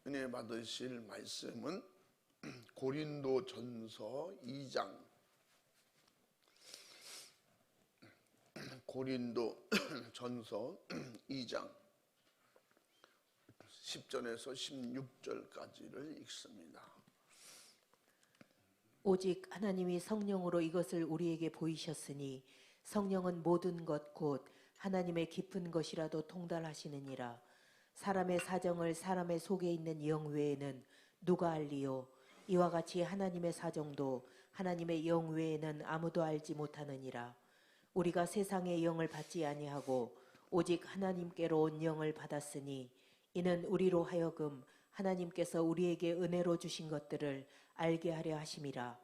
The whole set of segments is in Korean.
은혜 받으실 말씀은 고린도전서 2장 고린도전서 2장 10절에서 16절까지를 읽습니다. 오직 하나님이 성령으로 이것을 우리에게 보이셨으니 성령은 모든 것 곧 하나님의 깊은 것이라도 통달하시느니라. 사람의 사정을 사람의 속에 있는 영 외에는 누가 알리요? 이와 같이 하나님의 사정도 하나님의 영 외에는 아무도 알지 못하느니라. 우리가 세상의 영을 받지 아니하고 오직 하나님께로 온 영을 받았으니 이는 우리로 하여금 하나님께서 우리에게 은혜로 주신 것들을 알게 하려 하심이라.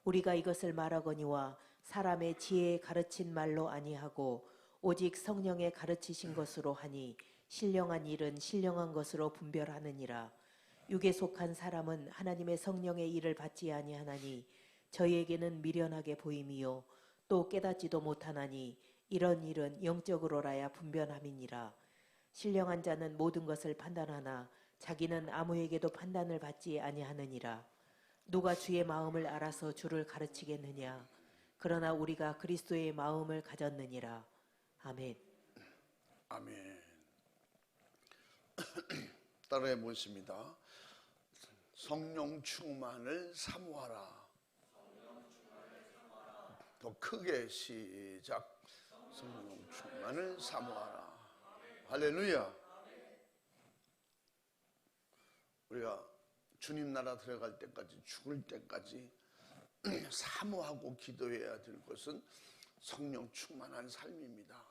우리가 이것을 말하거니와 사람의 지혜에 가르친 말로 아니하고 오직 성령의 가르치신 것으로 하니 신령한 일은 신령한 것으로 분별하느니라. 육에 속한 사람은 하나님의 성령의 일을 받지 아니하나니 저희에게는 미련하게 보임이요 또 깨닫지도 못하나니 이런 일은 영적으로라야 분별함이니라. 신령한 자는 모든 것을 판단하나 자기는 아무에게도 판단을 받지 아니하느니라. 누가 주의 마음을 알아서 주를 가르치겠느냐? 그러나 우리가 그리스도의 마음을 가졌느니라. 아멘. 아멘. 따라해 보십니다. 성령 충만을 사모하라. 더 크게 시작. 성령 충만을 사모하라. 할렐루야. 우리가 주님 나라 들어갈 때까지, 죽을 때까지 사모하고 기도해야 될 것은 성령 충만한 삶입니다.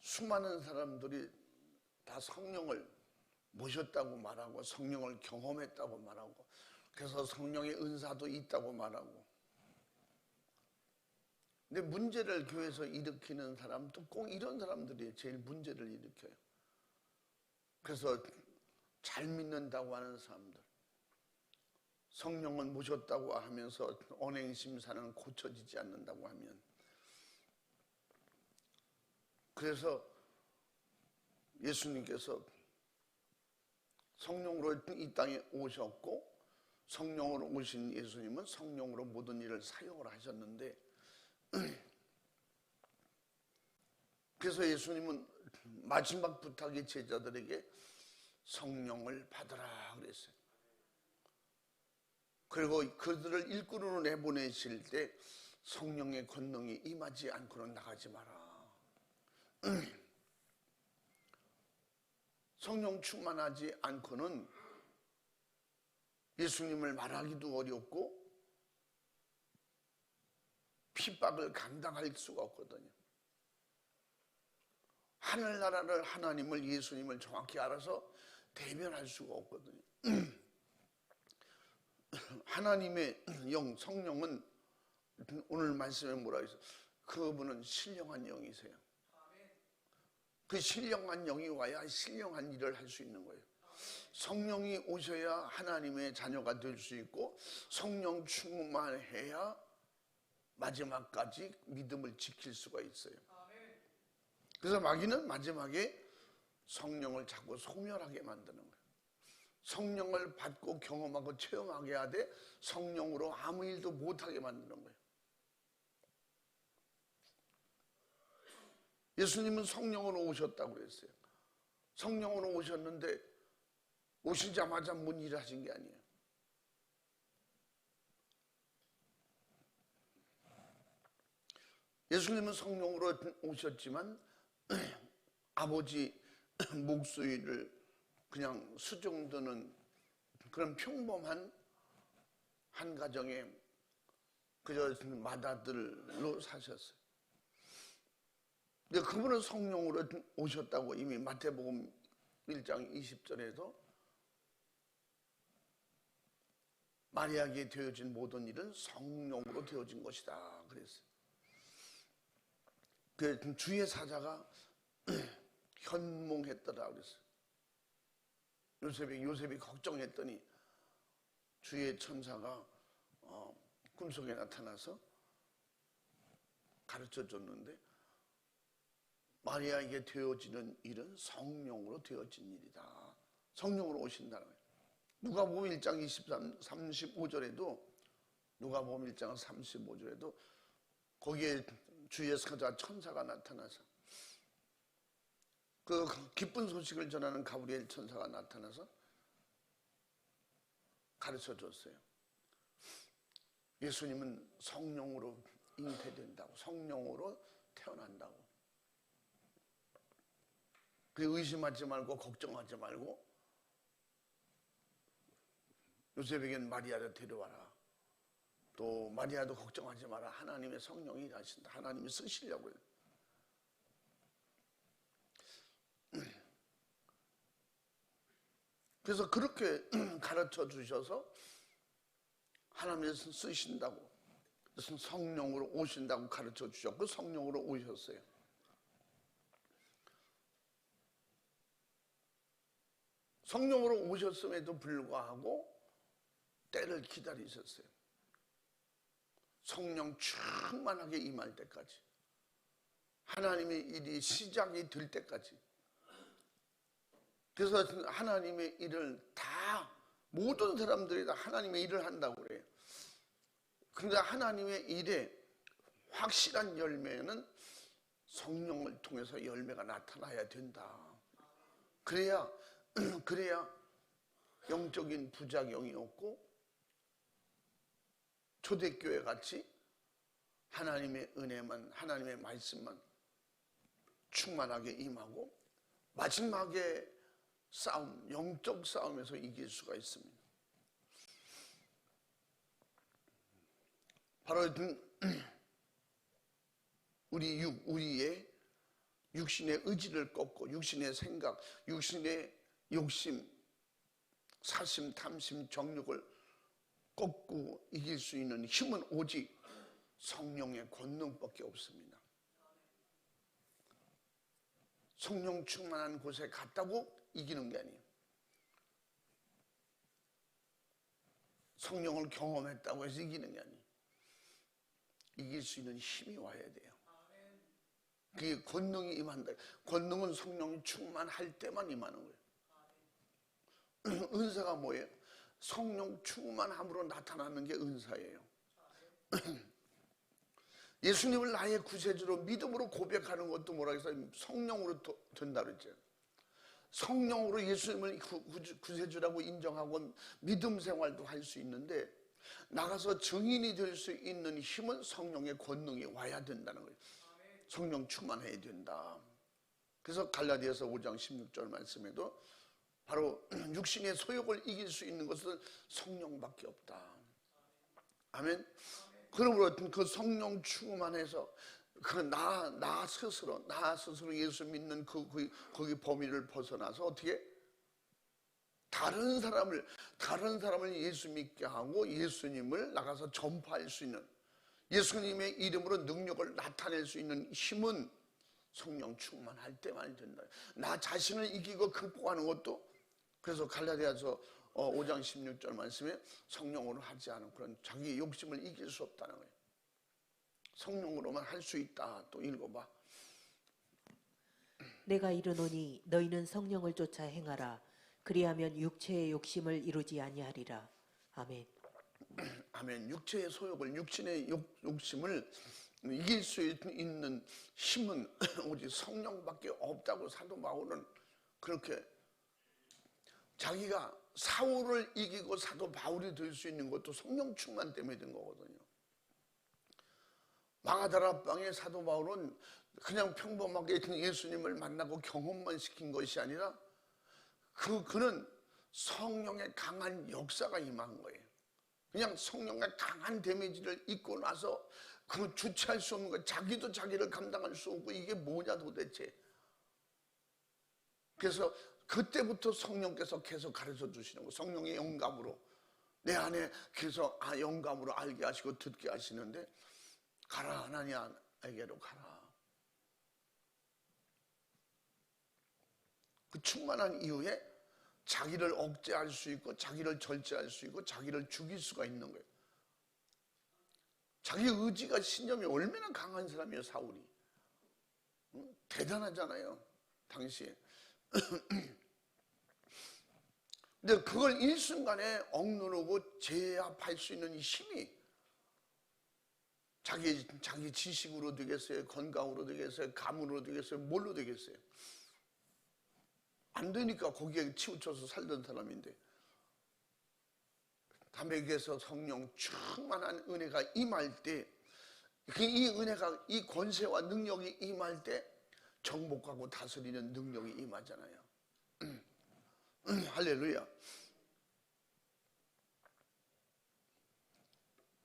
수많은 사람들이 다 성령을 모셨다고 말하고 성령을 경험했다고 말하고 그래서 성령의 은사도 있다고 말하고, 근데 문제를 교회에서 일으키는 사람도 꼭 이런 사람들이 제일 문제를 일으켜요. 그래서 잘 믿는다고 하는 사람들, 성령은 모셨다고 하면서 언행심사는 고쳐지지 않는다고 하면, 그래서 예수님께서 성령으로 이 땅에 오셨고 성령으로 오신 예수님은 성령으로 모든 일을 사용을 하셨는데, 그래서 예수님은 마지막 부탁이 제자들에게 성령을 받으라 그랬어요. 그리고 그들을 일꾼으로 내보내실 때 성령의 권능이 임하지 않고는 나가지 마라. 성령 충만하지 않고는 예수님을 말하기도 어렵고 핍박을 감당할 수가 없거든요. 하늘나라를, 하나님을, 예수님을 정확히 알아서 대변할 수가 없거든요. 하나님의 영, 성령은 오늘 말씀에 뭐라 했어요? 그분은 신령한 영이세요. 그 신령한 영이 와야 신령한 일을 할 수 있는 거예요. 성령이 오셔야 하나님의 자녀가 될 수 있고 성령 충만해야 마지막까지 믿음을 지킬 수가 있어요. 그래서 마귀는 마지막에 성령을 자꾸 소멸하게 만드는 거예요. 성령을 받고 경험하고 체험하게 하되 성령으로 아무 일도 못하게 만드는 거예요. 예수님은 성령으로 오셨다고 그랬어요. 성령으로 오셨는데 오시자마자 뭔 일을 하신 게 아니에요. 예수님은 성령으로 오셨지만 아버지 목소리를 그냥 수정드는 그런 평범한 한 가정에 그저 맏아들로 사셨어요. 근데 그분은 성령으로 오셨다고 이미 마태복음 1장 20절에서 마리아에게 되어진 모든 일은 성령으로 되어진 것이다 그랬어요. 그 주의 사자가 현몽했더라 그랬어요. 요셉이 걱정했더니 주의 천사가 꿈속에 나타나서 가르쳐 줬는데 마리아에게 되어지는 일은 성령으로 되어진 일이다. 성령으로 오신다는 거예요. 누가복음 1장 35절에도 누가복음 1장 35절에도 거기에 주의 사자 천사가 나타나서 그 기쁜 소식을 전하는 가브리엘 천사가 나타나서 가르쳐 줬어요. 예수님은 성령으로 잉태된다고, 성령으로 태어난다고. 그 의심하지 말고 걱정하지 말고 요셉에겐 마리아를 데려와라. 또 마리아도 걱정하지 마라. 하나님의 성령이 일하신다. 하나님이 쓰시려고요. 그래서 그렇게 가르쳐 주셔서 하나님께서 쓰신다고, 성령으로 오신다고 가르쳐 주셨고 성령으로 오셨어요. 성령으로 오셨음에도 불구하고 때를 기다리셨어요. 성령 충만하게 임할 때까지, 하나님의 일이 시작이 될 때까지. 그래서 하나님의 일을 다, 모든 사람들이 다 하나님의 일을 한다고 그래요. 그런데 하나님의 일에 확실한 열매는 성령을 통해서 열매가 나타나야 된다. 그래야 영적인 부작용이 없고 초대교회 같이 하나님의 은혜만, 하나님의 말씀만 충만하게 임하고 마지막에 싸움, 영적 싸움에서 이길 수가 있습니다. 바로 우리의 육신의 의지를 꺾고 육신의 생각, 육신의 욕심, 사심, 탐심, 정욕을 꺾고 이길 수 있는 힘은 오직 성령의 권능밖에 없습니다. 성령 충만한 곳에 갔다고 이기는 게 아니에요. 성령을 경험했다고 해서 이기는 게 아니에요. 이길 수 있는 힘이 와야 돼요. 그게 권능이 임한다. 권능은 성령이 충만할 때만 임하는 거예요. 은사가 뭐예요? 성령 충만함으로 나타나는 게 은사예요. 예수님을 나의 구세주로 믿음으로 고백하는 것도 뭐라 해서 성령으로 된다 그랬죠. 성령으로 예수님을 구세주라고 인정하고 믿음 생활도 할 수 있는데, 나가서 증인이 될 수 있는 힘은 성령의 권능이 와야 된다는 거예요. 성령 충만해야 된다. 그래서 갈라디아서 5장 16절 말씀에도 바로 육신의 소욕을 이길 수 있는 것은 성령밖에 없다. 아멘. 그러므로 그 성령 충만해서 나 스스로 예수 믿는 거기 범위를 벗어나서 어떻게 다른 사람을 예수 믿게 하고 예수님을 나가서 전파할 수 있는, 예수님의 이름으로 능력을 나타낼 수 있는 힘은 성령 충만할 때만 된다. 나 자신을 이기고 극복하는 것도, 그래서 갈라디아서 5장 16절 말씀에 성령으로 하지 않은 그런 자기 욕심을 이길 수 없다는 거예요. 성령으로만 할 수 있다. 또 읽어봐. 내가 이르노니 너희는 성령을 쫓아 행하라. 그리하면 육체의 욕심을 이루지 아니하리라. 아멘. 아멘. 육체의 소욕을, 육신의 욕심을 이길 수 있는 힘은 오직 성령밖에 없다고 사도 바울은 그렇게, 자기가 사울을 이기고 사도 바울이 될 수 있는 것도 성령 충만 때문에 된 거거든요. 마가다라방의 사도 바울은 그냥 평범하게 예수님을 만나고 경험만 시킨 것이 아니라 그는 성령의 강한 역사가 임한 거예요. 그냥 성령의 강한 데미지를 입고 나서 그 주체할 수 없는 거, 자기도 자기를 감당할 수 없고 이게 뭐냐 도대체. 그래서 그때부터 성령께서 계속 가르쳐 주시는 거, 성령의 영감으로 내 안에 계속 영감으로 알게 하시고 듣게 하시는데, 가라 하나님에게로 가라. 그 충만한 이후에 자기를 억제할 수 있고 자기를 절제할 수 있고 자기를 죽일 수가 있는 거예요. 자기 의지가 신념이 얼마나 강한 사람이에요, 사울이. 대단하잖아요, 당시에. 근데 그걸 일순간에 억누르고 제압할 수 있는 이 힘이 자기 지식으로 되겠어요? 건강으로 되겠어요? 가문으로 되겠어요? 뭘로 되겠어요? 안 되니까 거기에 치우쳐서 살던 사람인데, 담에게서 성령 충만한 은혜가 임할 때, 이 은혜가, 이 권세와 능력이 임할 때 정복하고 다스리는 능력이 임하잖아요. 할렐루야.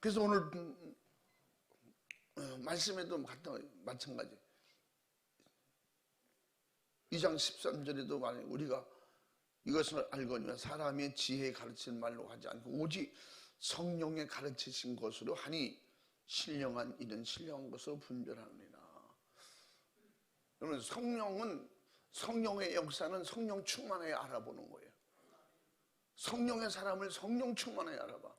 그래서 오늘 말씀에도 마찬가지. 2장 13절에도 말해요. 우리가 이것을 알거니와 사람의 지혜에 가르치는 말로 하지 않고 오직 성령에 가르치신 것으로 하니 신령한 일은 신령한 것으로 분별하느니라. 여러분, 성령의 역사는 성령 충만하여 알아보는 거예요. 성령의 사람을 성령 충만하여 알아봐.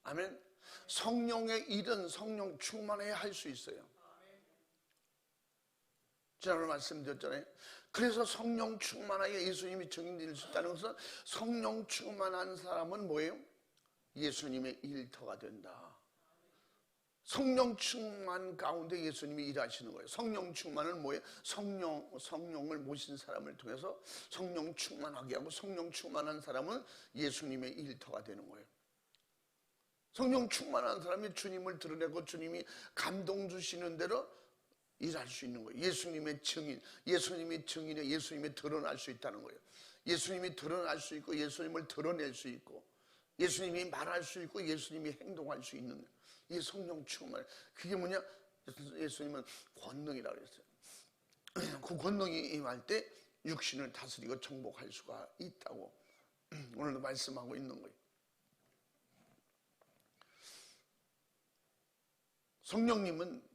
아멘. 성령의 일은 성령 충만하여 할 수 있어요. 지난번에 말씀드렸잖아요. 그래서 성령 충만하게 예수님이 증인될 수 있다는 것은, 성령 충만한 사람은 뭐예요? 예수님의 일터가 된다. 성령 충만 가운데 예수님이 일하시는 거예요. 성령 충만은 뭐예요? 성령을 모신 사람을 통해서 성령 충만하게 하고, 성령 충만한 사람은 예수님의 일터가 되는 거예요. 성령 충만한 사람이 주님을 드러내고 주님이 감동 주시는 대로 일할 수 있는 거예요. 예수님의 증인, 예수님이 증인에 예수님이 드러날 수 있다는 거예요. 예수님이 드러날 수 있고, 예수님을 드러낼 수 있고, 예수님이 말할 수 있고, 예수님이 행동할 수 있는, 이 성령 충만. 그게 뭐냐? 예수님은 권능이라고 그랬어요. 그 권능이 임할 때 육신을 다스리고 정복할 수가 있다고 오늘도 말씀하고 있는 거예요. 성령님은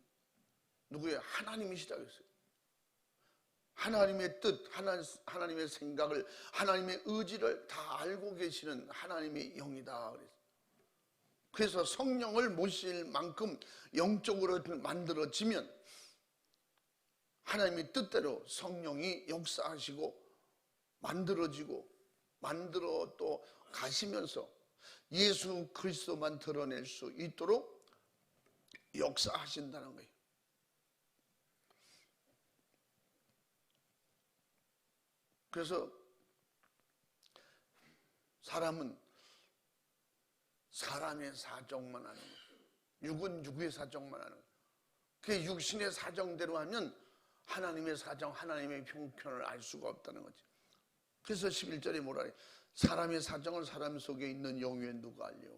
누구예요? 하나님이시라고 했어요. 하나님의 뜻, 하나님의 생각을, 하나님의 의지를 다 알고 계시는 하나님의 영이다 그랬어요. 그래서 성령을 모실 만큼 영적으로 만들어지면 하나님의 뜻대로 성령이 역사하시고 만들어지고 만들어 또 가시면서 예수 그리스도만 드러낼 수 있도록 역사하신다는 거예요. 그래서 사람은 사람의 사정만 하는 거예요. 육은 육의 사정만 하는 거예요. 그 육신의 사정대로 하면 하나님의 사정, 하나님의 형편을 알 수가 없다는 거죠. 그래서 11절에 뭐라 해요? 사람의 사정을 사람 속에 있는 영에 누가 알려?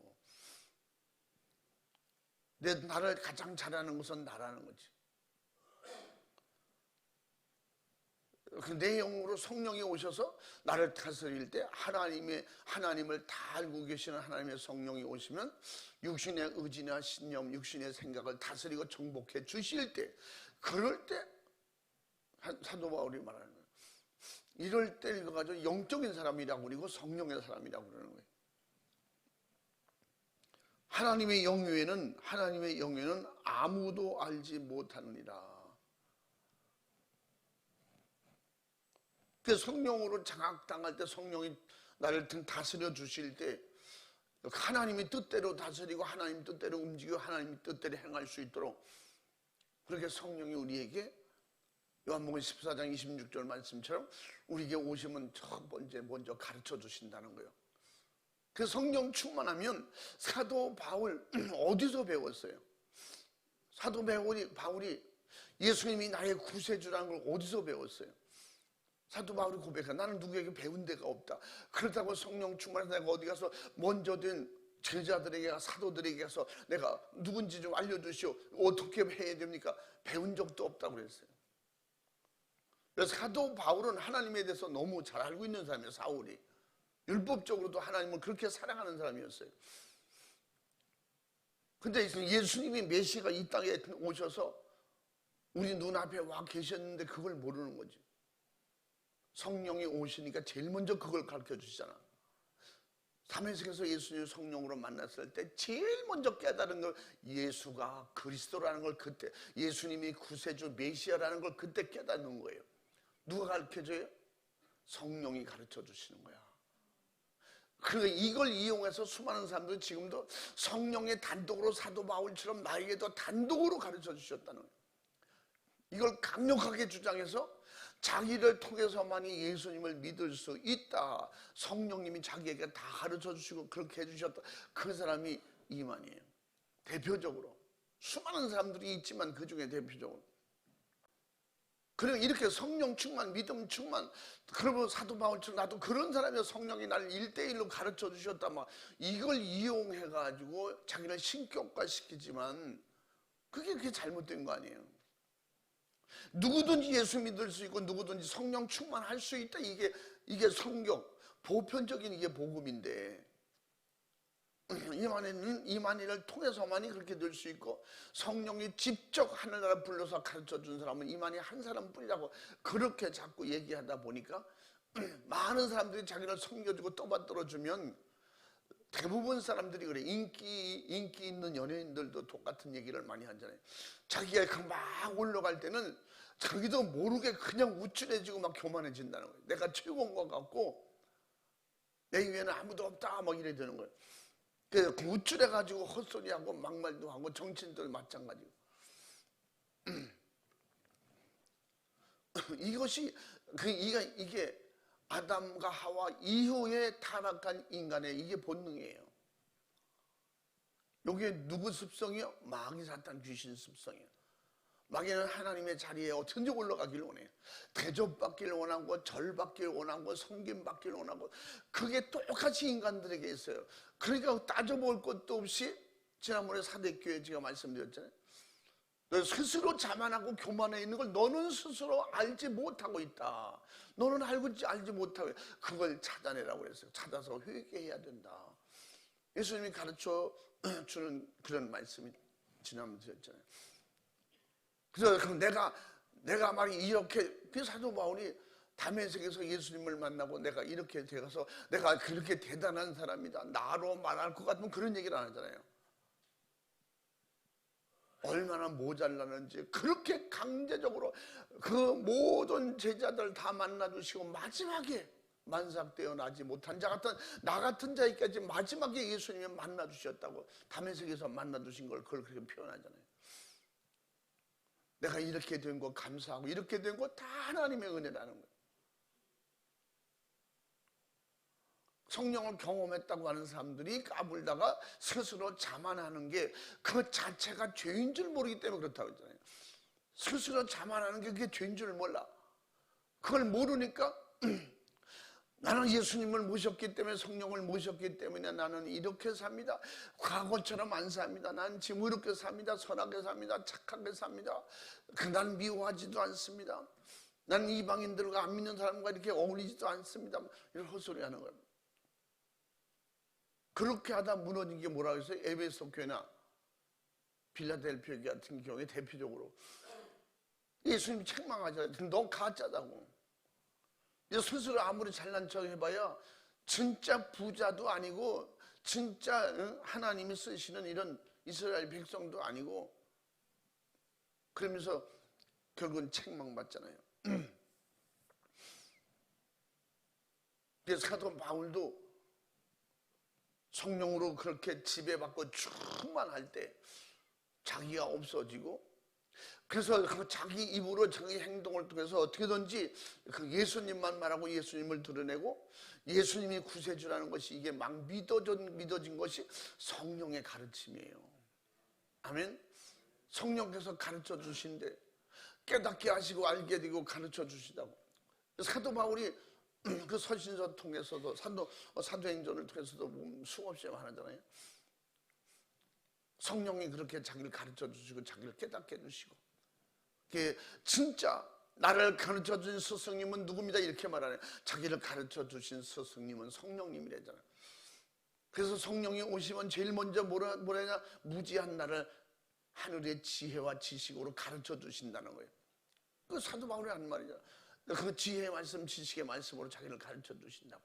나를 가장 잘하는 것은 나라는 거지. 내 영으로 성령이 오셔서 나를 다스릴 때 하나님을 다 알고 계시는 하나님의 성령이 오시면 육신의 의지나 신념, 육신의 생각을 다스리고 정복해 주실 때, 그럴 때 사도 바울이 말하는 거예요. 이럴 때 이거 가지고 영적인 사람이라고 그러고 성령의 사람이라고 그러는 거예요. 하나님의 영외에는 아무도 알지 못하느니라. 그 성령으로 장악당할 때, 성령이 나를 다스려 주실 때 하나님의 뜻대로 다스리고 하나님 뜻대로 움직이고 하나님 뜻대로 행할 수 있도록, 그렇게 성령이 우리에게 요한복음 14장 26절 말씀처럼 우리에게 오시면 첫 번째 먼저 가르쳐 주신다는 거예요. 그 성령 충만하면 사도 바울 어디서 배웠어요? 사도 바울이 예수님이 나의 구세주라는 걸 어디서 배웠어요? 사도 바울이 고백한, 나는 누구에게 배운 데가 없다. 그렇다고 성령 충만해서 내가 어디 가서 먼저 된 제자들에게, 사도들에게 가서 내가 누군지 좀 알려주시오, 어떻게 해야 됩니까? 배운 적도 없다고 그랬어요. 그래서 사도 바울은 하나님에 대해서 너무 잘 알고 있는 사람이에요. 사울이 율법적으로도 하나님을 그렇게 사랑하는 사람이었어요. 근데 예수님이 메시아가 이 땅에 오셔서 우리 눈앞에 와 계셨는데 그걸 모르는 거지. 성령이 오시니까 제일 먼저 그걸 가르쳐 주시잖아. 담에색에서 예수님을 성령으로 만났을 때 제일 먼저 깨달은 걸 예수가 그리스도라는 걸 그때, 예수님이 구세주 메시아라는 걸 그때 깨닫는 거예요. 누가 가르쳐줘요? 성령이 가르쳐 주시는 거야. 그러니까 이걸 이용해서 수많은 사람들이 지금도 성령의 단독으로 사도 바울처럼 나에게도 단독으로 가르쳐 주셨다는 거예요. 이걸 강력하게 주장해서 자기를 통해서만이 예수님을 믿을 수 있다. 성령님이 자기에게 다 가르쳐 주시고 그렇게 해주셨다. 그 사람이 이만희예요. 대표적으로. 수많은 사람들이 있지만 그 중에 대표적으로. 그리고 이렇게 성령 충만, 믿음 충만, 그러면 사도 바울처럼 나도 그런 사람이야. 성령이 나를 1대1로 가르쳐 주셨다. 막 이걸 이용해가지고 자기를 신격화시키지만 그게 잘못된 거 아니에요. 누구든지 예수 믿을 수 있고 누구든지 성령 충만할 수 있다. 이게 성경 보편적인 이게 복음인데 이만희를 통해서만이 그렇게 될 수 있고 성령이 직접 하늘나라 불러서 가르쳐 준 사람은 이만희 한 사람뿐이라고 그렇게 자꾸 얘기하다 보니까 많은 사람들이 자기를 섬겨주고 떠받들어주면 대부분 사람들이 그래. 인기 있는 연예인들도 똑같은 얘기를 많이 하잖아요. 자기가 막 올라갈 때는 자기도 모르게 그냥 우쭐해지고 막 교만해진다는 거예요. 내가 최고인 것 같고 내 위에는 아무도 없다 막 이래 되는 거예요. 그래서 우쭐해가지고 헛소리하고 막말도 하고 정치인들 마찬가지고 이게 아담과 하와 이후에 타락한 인간의 이게 본능이에요. 이게 누구 습성이요? 마귀 사탄 귀신 습성이에요. 마귀는 하나님의 자리에 어떻게든지 올라가기를 원해요. 대접받기를 원하고 절받기를 원하고 섬김받기를 원하고 그게 똑같이 인간들에게 있어요. 그러니까 따져볼 것도 없이 지난번에 사대교회 제가 말씀드렸잖아요. 너 스스로 자만하고 교만해 있는 걸 너는 스스로 알지 못하고 있다. 너는 알지 못하고 그걸 찾아내라고 그랬어요. 찾아서 회개해야 된다. 예수님이 가르쳐 주는 그런 말씀이 지난번에 드렸잖아요. 그래서 내가 말이 이렇게 그 사도 바울이 다메섹에서 예수님을 만나고 내가 이렇게 되어서 내가 그렇게 대단한 사람이다. 나로 말할 것 같으면 그런 얘기를 안 하잖아요. 얼마나 모자라는지 그렇게 강제적으로 그 모든 제자들 다 만나주시고 마지막에 만삭되어 나지 못한 자 같은 나 같은 자에까지 마지막에 예수님이 만나주셨다고 다메섹에서 만나주신 걸 그걸 그렇게 표현하잖아요. 내가 이렇게 된 거 감사하고 이렇게 된 거 다 하나님의 은혜라는 거예요. 성령을 경험했다고 하는 사람들이 까불다가 스스로 자만하는 게 그 자체가 죄인 줄 모르기 때문에 그렇다고 했잖아요. 스스로 자만하는 게 그게 죄인 줄 몰라. 그걸 모르니까 나는 예수님을 모셨기 때문에 성령을 모셨기 때문에 나는 이렇게 삽니다. 과거처럼 안 삽니다. 난 지금 이렇게 삽니다. 선하게 삽니다. 착하게 삽니다. 난 미워하지도 않습니다. 난 이방인들과 안 믿는 사람과 이렇게 어울리지도 않습니다. 이런 헛소리 하는 거예요. 그렇게 하다 무너진 게 뭐라고 했어요? 에베소 교회나 빌라델피아 교회 같은 경우에 대표적으로 예수님이 책망하잖아요. 너 가짜다고. 스스로 아무리 잘난 척 해봐야 진짜 부자도 아니고 진짜 하나님이 쓰시는 이런 이스라엘 백성도 아니고 그러면서 결국은 책망받잖아요. 그래서 사도 바울도 성령으로 그렇게 지배받고 충만할 때 자기가 없어지고 그래서 그 자기 입으로 자기 행동을 통해서 어떻게든지 그 예수님만 말하고 예수님을 드러내고 예수님이 구세주라는 것이 이게 막 믿어진 것이 성령의 가르침이에요. 아멘. 성령께서 가르쳐 주신데 깨닫게 하시고 알게 되고 가르쳐 주시다고. 사도 바울이 그 서신서 통해서도 사도행전을 통해서도 수없이 말하잖아요. 성령이 그렇게 자기를 가르쳐 주시고 자기를 깨닫게 해주시고 진짜 나를 가르쳐 주신 스승님은 누굽니다 이렇게 말하네요. 자기를 가르쳐 주신 스승님은 성령님이래잖아요. 그래서 성령이 오시면 제일 먼저 뭐라냐 무지한 나를 하늘의 지혜와 지식으로 가르쳐 주신다는 거예요. 그 사도 바울이 하는 말이죠. 그 지혜의 말씀 지식의 말씀으로 자기를 가르쳐 주신다고.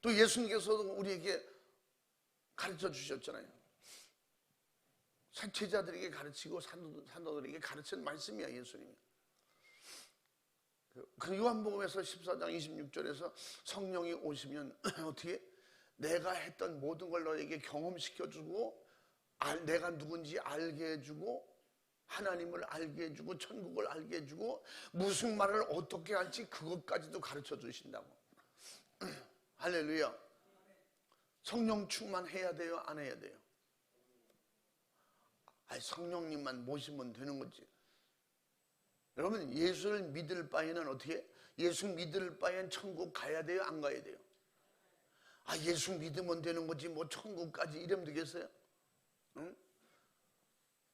또 예수님께서도 우리에게 가르쳐 주셨잖아요. 제자들에게 가르치고 산도들에게 가르친 말씀이야, 예수님이. 그 요한복음에서 14장 26절에서 성령이 오시면 어떻게? 내가 했던 모든 걸 너에게 경험시켜주고 내가 누군지 알게 해주고 하나님을 알게 해주고 천국을 알게 해주고 무슨 말을 어떻게 할지 그것까지도 가르쳐 주신다고. 할렐루야. 성령 충만해야 돼요? 안 해야 돼요? 성령님만 모시면 되는 거지. 여러분, 예수를 믿을 바에는 어떻게? 예수 믿을 바엔 천국 가야 돼요? 안 가야 돼요? 예수 믿으면 되는 거지 뭐 천국까지 이러면 되겠어요? 응?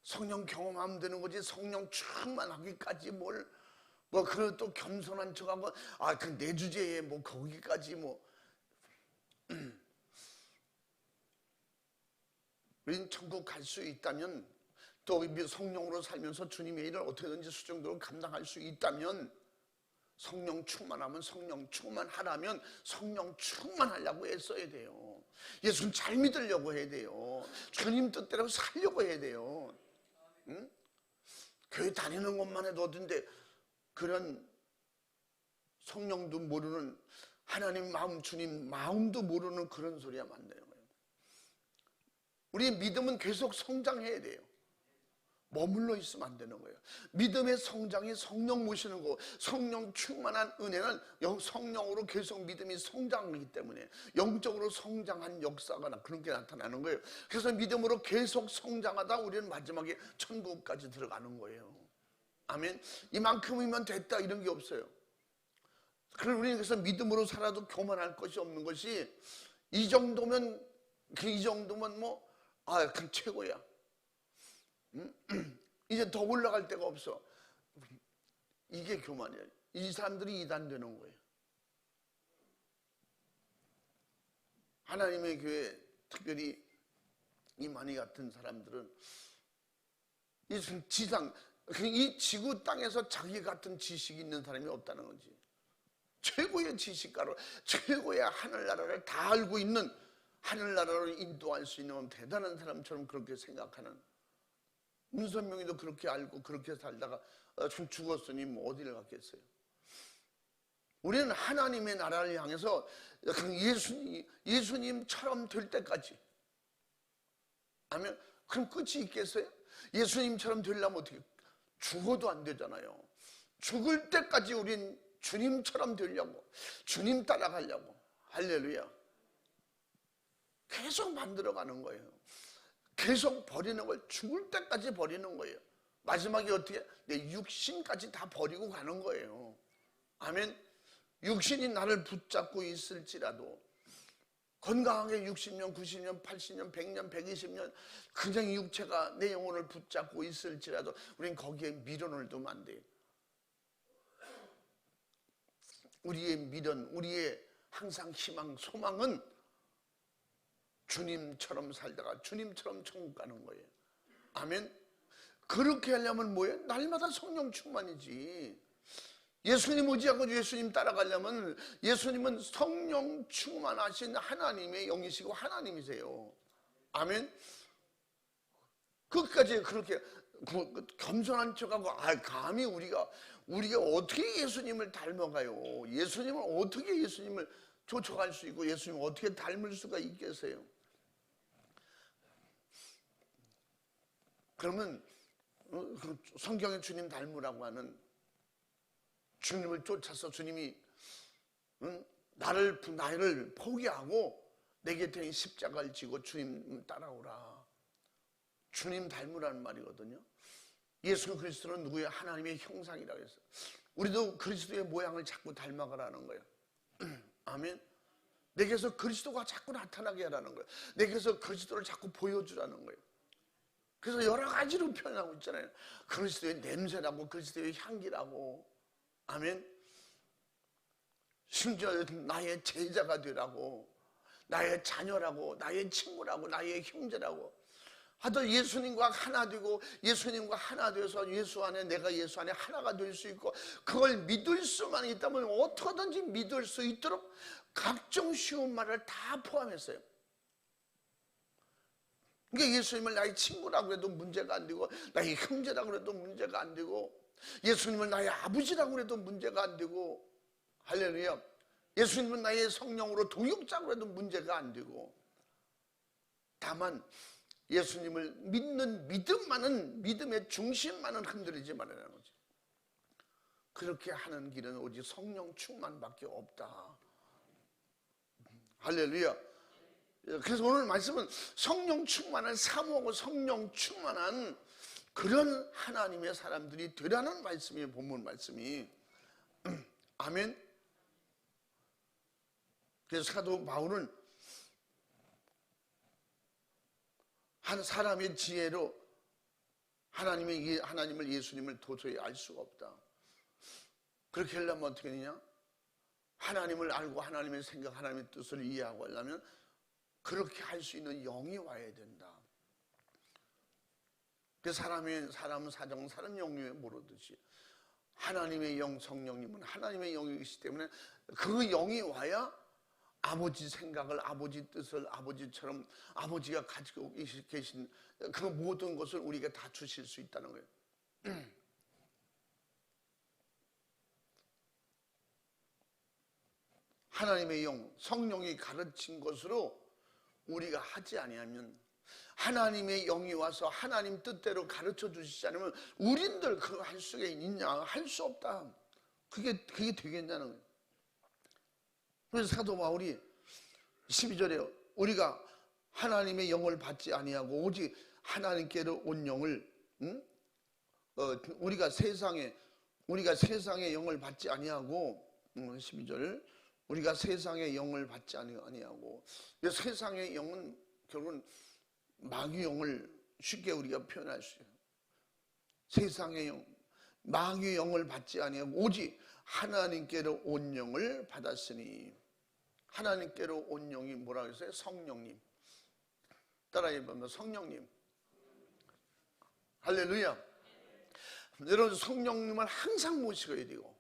성령 경험하면 되는 거지 성령 충만하기까지 그걸 또 겸손한 척하고 그 내 주제에 뭐 거기까지 우린 천국 갈 수 있다면 또 성령으로 살면서 주님의 일을 어떻게든지 수정적으로 감당할 수 있다면 성령 충만하면 성령 충만하라면 성령 충만하려고 애써야 돼요. 예수님 잘 믿으려고 해야 돼요. 주님 뜻대로 살려고 해야 돼요. 응? 교회 다니는 것만 해도 어딘데 그런 성령도 모르는 하나님 마음 주님 마음도 모르는 그런 소리야 만나요. 우리 믿음은 계속 성장해야 돼요. 머물러 있으면 안 되는 거예요. 믿음의 성장이 성령 모시는 거, 성령 충만한 은혜는 성령으로 계속 믿음이 성장하기 때문에 영적으로 성장한 역사가 그런 게 나타나는 거예요. 그래서 믿음으로 계속 성장하다 우리는 마지막에 천국까지 들어가는 거예요. 아멘. 이만큼이면 됐다 이런 게 없어요. 그럼 우리는 그래서 믿음으로 살아도 교만할 것이 없는 것이 이 정도면 그럼 최고야. 이제 더 올라갈 데가 없어. 이게 교만이야. 이 사람들이 이단되는 거예요. 하나님의 교회, 특별히 이만희 같은 사람들은 이 지구 땅에서 자기 같은 지식이 있는 사람이 없다는 거지. 최고의 지식가로, 최고의 하늘나라를 다 알고 있는, 하늘나라로 인도할 수 있는 대단한 사람처럼 그렇게 생각하는, 문선명이도 그렇게 알고 그렇게 살다가 좀 죽었으니 어디를 갔겠어요. 우리는 하나님의 나라를 향해서 예수님처럼 될 때까지, 아멘. 그럼 끝이 있겠어요? 예수님처럼 되려면 어떻게? 죽어도 안 되잖아요. 죽을 때까지 우린 주님처럼 되려고, 주님 따라가려고. 할렐루야. 계속 만들어가는 거예요. 계속 버리는 걸 죽을 때까지 버리는 거예요. 마지막에 어떻게? 내 육신까지 다 버리고 가는 거예요. 아멘. 육신이 나를 붙잡고 있을지라도, 건강하게 60년, 90년, 80년, 100년, 120년 그냥 이 육체가 내 영혼을 붙잡고 있을지라도 우린 거기에 미련을 두면 안 돼요. 우리의 미련, 우리의 항상 희망, 소망은 주님처럼 살다가 주님처럼 천국 가는 거예요. 아멘. 그렇게 하려면 뭐예요? 날마다 성령 충만이지. 예수님 의지하고 예수님 따라가려면 예수님은 성령 충만하신 하나님의 영이시고 하나님이세요. 아멘. 끝까지 그렇게 겸손한 척하고 감히 우리가 어떻게 예수님을 닮아가요? 예수님을 어떻게 예수님을 쫓아갈 수 있고 예수님을 어떻게 닮을 수가 있겠어요? 그러면 성경에 주님 닮으라고 하는, 주님을 쫓아서 주님이 나를 포기하고 내 곁에 십자가를 지고 주님 따라오라. 주님 닮으라는 말이거든요. 예수 그리스도는 누구예요? 하나님의 형상이라고 했어요. 우리도 그리스도의 모양을 자꾸 닮아가라는 거예요. 아멘. 내게서 그리스도가 자꾸 나타나게 하라는 거예요. 내게서 그리스도를 자꾸 보여주라는 거예요. 그래서 여러 가지로 표현하고 있잖아요. 그리스도의 냄새라고, 그리스도의 향기라고. 아멘. 심지어 나의 제자가 되라고, 나의 자녀라고, 나의 친구라고, 나의 형제라고. 하도 예수님과 하나 되고 예수님과 하나 되어서 예수 안에 내가 예수 안에 하나가 될 수 있고 그걸 믿을 수만 있다면 어떻게든지 믿을 수 있도록 각종 쉬운 말을 다 포함했어요. 그러니까 예수님을 나의 친구라고 해도 문제가 안 되고 나의 형제라고 해도 문제가 안 되고 예수님을 나의 아버지라고 해도 문제가 안 되고 할렐루야. 예수님은 나의 성령으로 동역자고 해도 문제가 안 되고 다만 예수님을 믿는 믿음만은 믿음의 중심만은 흔들리지 말아라는 거지. 그렇게 하는 길은 오직 성령 충만밖에 없다. 할렐루야. 그래서 오늘 말씀은 성령 충만을 사모하고 성령 충만한 그런 하나님의 사람들이 되라는 말씀이 본문 말씀이. 아멘. 그래서 사도 바울은 한 사람의 지혜로 하나님을 예수님을 도저히 알 수가 없다. 그렇게 하려면 어떻게 되냐? 하나님을 알고 하나님의 생각, 하나님의 뜻을 이해하고 하려면 그렇게 할 수 있는 영이 와야 된다. 그 사람은 사정, 사람 영유에 모르듯이 하나님의 영, 성령님은 하나님의 영이기 때문에 그 영이 와야 아버지 생각을, 아버지 뜻을 아버지처럼 아버지가 가지고 계신 그 모든 것을 우리가 다 주실 수 있다는 거예요. 하나님의 영, 성령이 가르친 것으로 우리가 하지 아니하면 하나님의 영이 와서 하나님 뜻대로 가르쳐 주시지 않으면 우린들 그거 할 수가 있냐? 할 수 없다. 그게 되겠냐는 거예요. 그래서 사도 바울이 12절에 우리가 하나님의 영을 받지 아니하고 오직 하나님께로 온 영을 우리가 세상의 영을 받지 아니하고 12절 우리가 세상의 영을 받지 아니하고 세상의 영은 결국은 마귀 영을 쉽게 우리가 표현할 수 있어요. 세상의 영, 마귀 영을 받지 아니하고 오직 하나님께로 온 영을 받았으니 하나님께로 온 영이 뭐라고 했어요? 성령님. 따라해 보면 성령님. 할렐루야. 여러분 성령님을 항상 모시고야 되고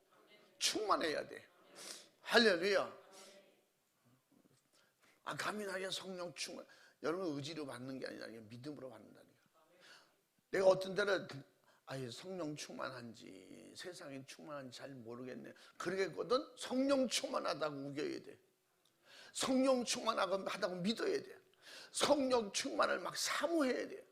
충만해야 돼. 할렐루야. 가민하게 성령 충만. 여러분 의지로 받는 게 아니라 믿음으로 받는다니까. 내가 어떤 때는 성령 충만한지 세상에 충만한지 잘 모르겠네. 그러겠거든. 성령 충만하다고 우겨야 돼. 성령 충만하다고 믿어야 돼. 성령 충만을 막 사모해야 돼.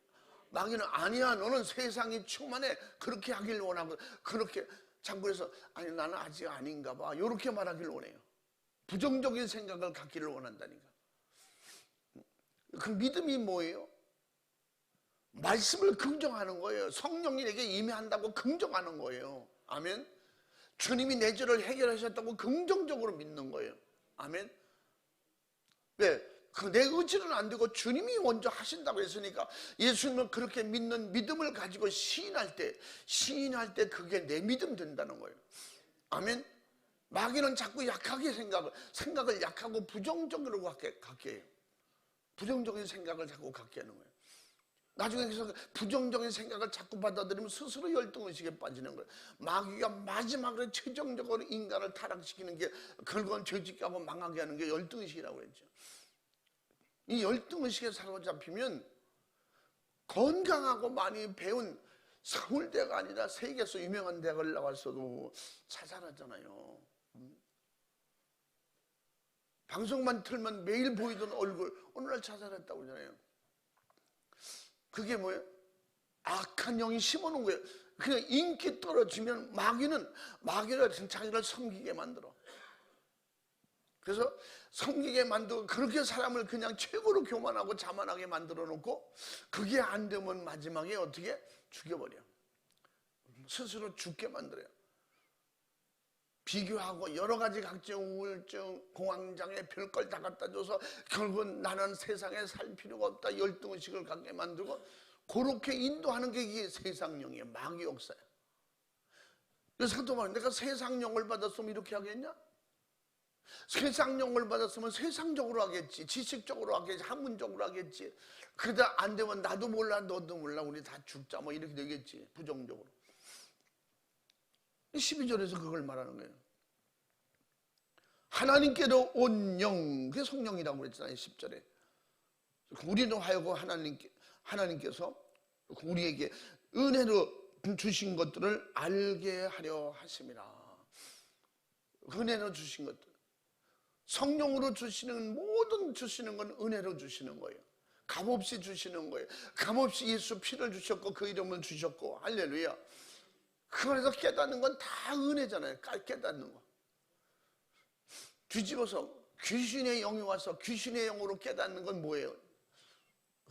마귀는 아니야 너는 세상이 충만해 그렇게 하길 원하고 그렇게 참고해서 나는 아직 아닌가 봐 이렇게 말하길 원해요. 부정적인 생각을 갖기를 원한다니까. 그 믿음이 뭐예요? 말씀을 긍정하는 거예요. 성령이 내게 임해한다고 긍정하는 거예요. 아멘. 주님이 내 죄를 해결하셨다고 긍정적으로 믿는 거예요. 아멘. 왜? 내 의지는 안 되고 주님이 먼저 하신다고 했으니까 예수님을 그렇게 믿는 믿음을 가지고 시인할 때 그게 내 믿음 된다는 거예요. 아멘. 마귀는 자꾸 약하게 생각을 약하고 부정적으로 갖게 해요. 부정적인 생각을 자꾸 갖게 하는 거예요. 나중에 그래서 부정적인 생각을 자꾸 받아들이면 스스로 열등의식에 빠지는 거예요. 마귀가 마지막으로 최종적으로 인간을 타락시키는 게 결국은 죄짓게 하고 망하게 하는 게 열등의식이라고 했죠. 이 열등의식에 사로잡히면 건강하고 많이 배운 서울대가 아니라 세계에서 유명한 대학을 나왔어도 자살하잖아요. 방송만 틀면 매일 보이던 얼굴 어느 날 자살했다고 그러잖아요. 그게 뭐예요? 악한 영이 심어놓은 거예요. 그냥 인기 떨어지면 마귀는 자기를 섬기게 만들어. 그래서 섬기게 만들고 그렇게 사람을 그냥 최고로 교만하고 자만하게 만들어 놓고 그게 안 되면 마지막에 어떻게 죽여버려. 스스로 죽게 만들어요. 비교하고 여러 가지 각종 우울증, 공황장애 별걸 다 갖다 줘서 결국은 나는 세상에 살 필요가 없다 열등의식을 갖게 만들고 그렇게 인도하는 게 이게 세상령이에요. 마귀 역사야. 그래서 사도 바울은 내가 세상령을 받았으면 이렇게 하겠냐? 세상 영을 받았으면 세상적으로 하겠지, 지식적으로 하겠지, 학문적으로 하겠지. 그러다 안 되면 나도 몰라 너도 몰라 우리 다 죽자 뭐 이렇게 되겠지, 부정적으로. 12절에서 그걸 말하는 거예요. 하나님께로 온 영, 그게 성령이라고 그랬잖아요. 10절에 우리는 하여금 하나님께서 우리에게 은혜로 주신 것들을 알게 하려 하심이라. 은혜로 주신 것들, 성령으로 주시는 모든 주시는 건 은혜로 주시는 거예요. 값없이 주시는 거예요. 값없이 예수 피를 주셨고 그 이름을 주셨고, 할렐루야. 그래서 깨닫는 건 다 은혜잖아요. 깨닫는 거. 뒤집어서 귀신의 영이 와서 귀신의 영으로 깨닫는 건 뭐예요?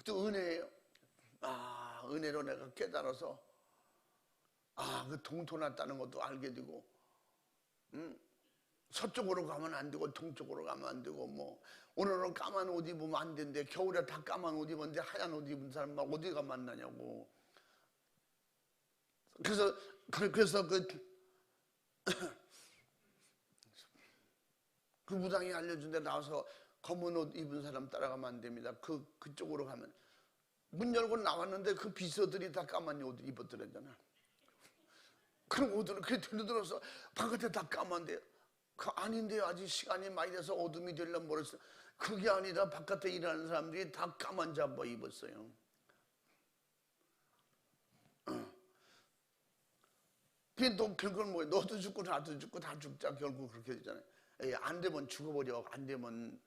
또 은혜예요. 은혜로 내가 깨달아서 그 동토 났다는 것도 알게 되고, 서쪽으로 가면 안 되고 동쪽으로 가면 안 되고, 뭐 오늘은 까만 옷 입으면 안 된대. 겨울에 다 까만 옷 입었는데 하얀 옷 입은 사람 막 어디가 만나냐고. 그래서 그 무당이 알려준 데 나와서 검은 옷 입은 사람 따라가면 안 됩니다. 그쪽으로 가면 문 열고 나왔는데 그 비서들이 다 까만 옷 입었더랬잖아. 그런 옷들을 그렇게 들어들어서 바깥에 다 까만데, 아닌데요, 아직 시간이 많이 돼서 어둠이 되려면 모르겠어요. 그게 아니라 바깥에 일하는 사람들이 다 까만 잠바 입었어요. 그게 또 결국은 뭐예요? 너도 죽고 나도 죽고 다 죽자, 결국 그렇게 되잖아요. 안 되면 죽어버려. 안 되면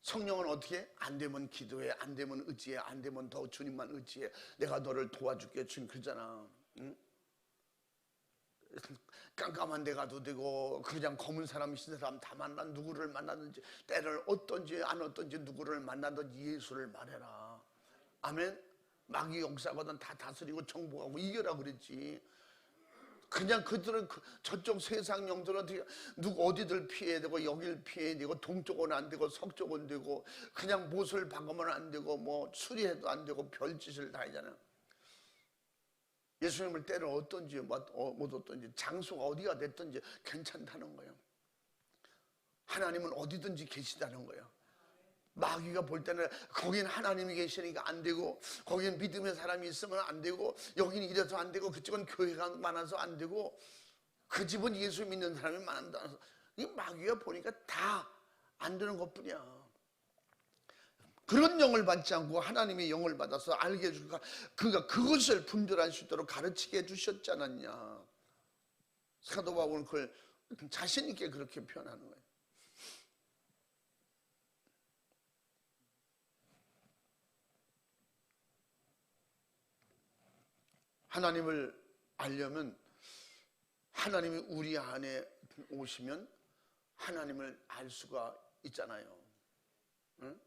성령은 어떻게 해? 안 되면 기도해. 안 되면 의지해. 안 되면 더 주님만 의지해. 내가 너를 도와줄게. 주님 그러잖아. 응? 깜깜한 데 가도 되고 그냥 검은 사람 흰 사람 다 만나, 누구를 만나든지 때를 어떤지 안 어떤지 누구를 만나든지 예수를 말해라. 아멘. 마귀 역사거든 다 다스리고 정복하고 이겨라 그랬지. 그냥 그들은 저쪽 세상 영들은 누구 어디들 피해야 되고 여길 피해야 되고 동쪽은 안 되고 서쪽은 되고 그냥 못을 박으면 안 되고 뭐 수리해도 안 되고 별짓을 다 하잖아요. 예수님을 때는 어떤지 못 어떤지 장소가 어디가 됐든지 괜찮다는 거예요. 하나님은 어디든지 계시다는 거예요. 마귀가 볼 때는 거긴 하나님이 계시니까 안 되고, 거긴 믿음의 사람이 있으면 안 되고, 여긴 이래서 안 되고, 그쪽은 교회가 많아서 안 되고, 그 집은 예수 믿는 사람이 많다. 이 마귀가 보니까 다 안 되는 것뿐이야. 그런 영을 받지 않고 하나님의 영을 받아서 알게 해주니까 그가 그것을 분별할 수 있도록 가르치게 해주셨지 않았냐. 사도 바울은 그걸 자신 있게 그렇게 표현하는 거예요. 하나님을 알려면, 하나님이 우리 안에 오시면 하나님을 알 수가 있잖아요. 응?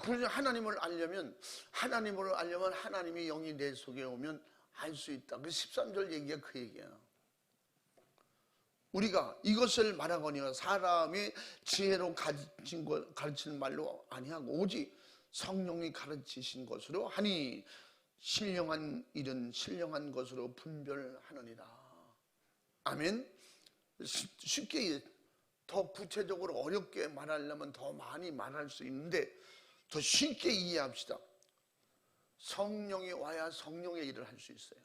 그래서 하나님을 알려면 하나님의 영이 내 속에 오면 알 수 있다. 그 13절 얘기가 그 얘기야. 우리가 이것을 말하거니와 사람이 지혜로 가르치는 말로 아니하고 오직 성령이 가르치신 것으로 하니 신령한 일은 신령한 것으로 분별하느니라. 아멘. 쉽게 더 구체적으로 어렵게 말하려면 더 많이 말할 수 있는데 더 쉽게 이해합시다. 성령이 와야 성령의 일을 할 수 있어요.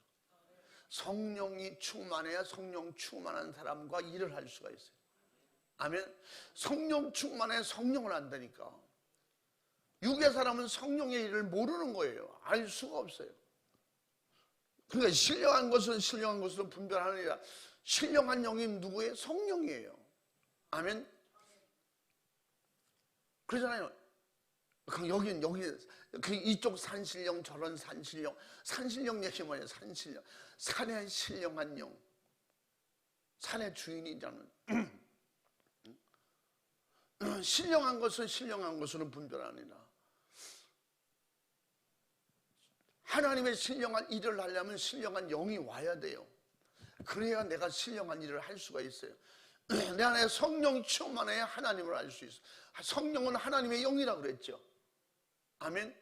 성령이 충만해야 성령 충만한 사람과 일을 할 수가 있어요. 아멘. 성령 충만해야 성령을 안다니까. 육의 사람은 성령의 일을 모르는 거예요. 알 수가 없어요. 그러니까 신령한 것은 신령한 것으로 분별하느니라. 신령한 영이 누구예요? 성령이에요. 아멘. 그러잖아요. 여기 이쪽 산신령 저런 산신령. 산신령 얘기 뭐예요? 산신령. 산의 신령한 영. 산의 주인이라는. 신령한 것은 신령한 것으로 분별하느니라. 하나님의 신령한 일을 하려면 신령한 영이 와야 돼요. 그래야 내가 신령한 일을 할 수가 있어요. 내 안에 성령 충만해야 하나님을 알 수 있어요. 성령은 하나님의 영이라고 그랬죠. 아멘.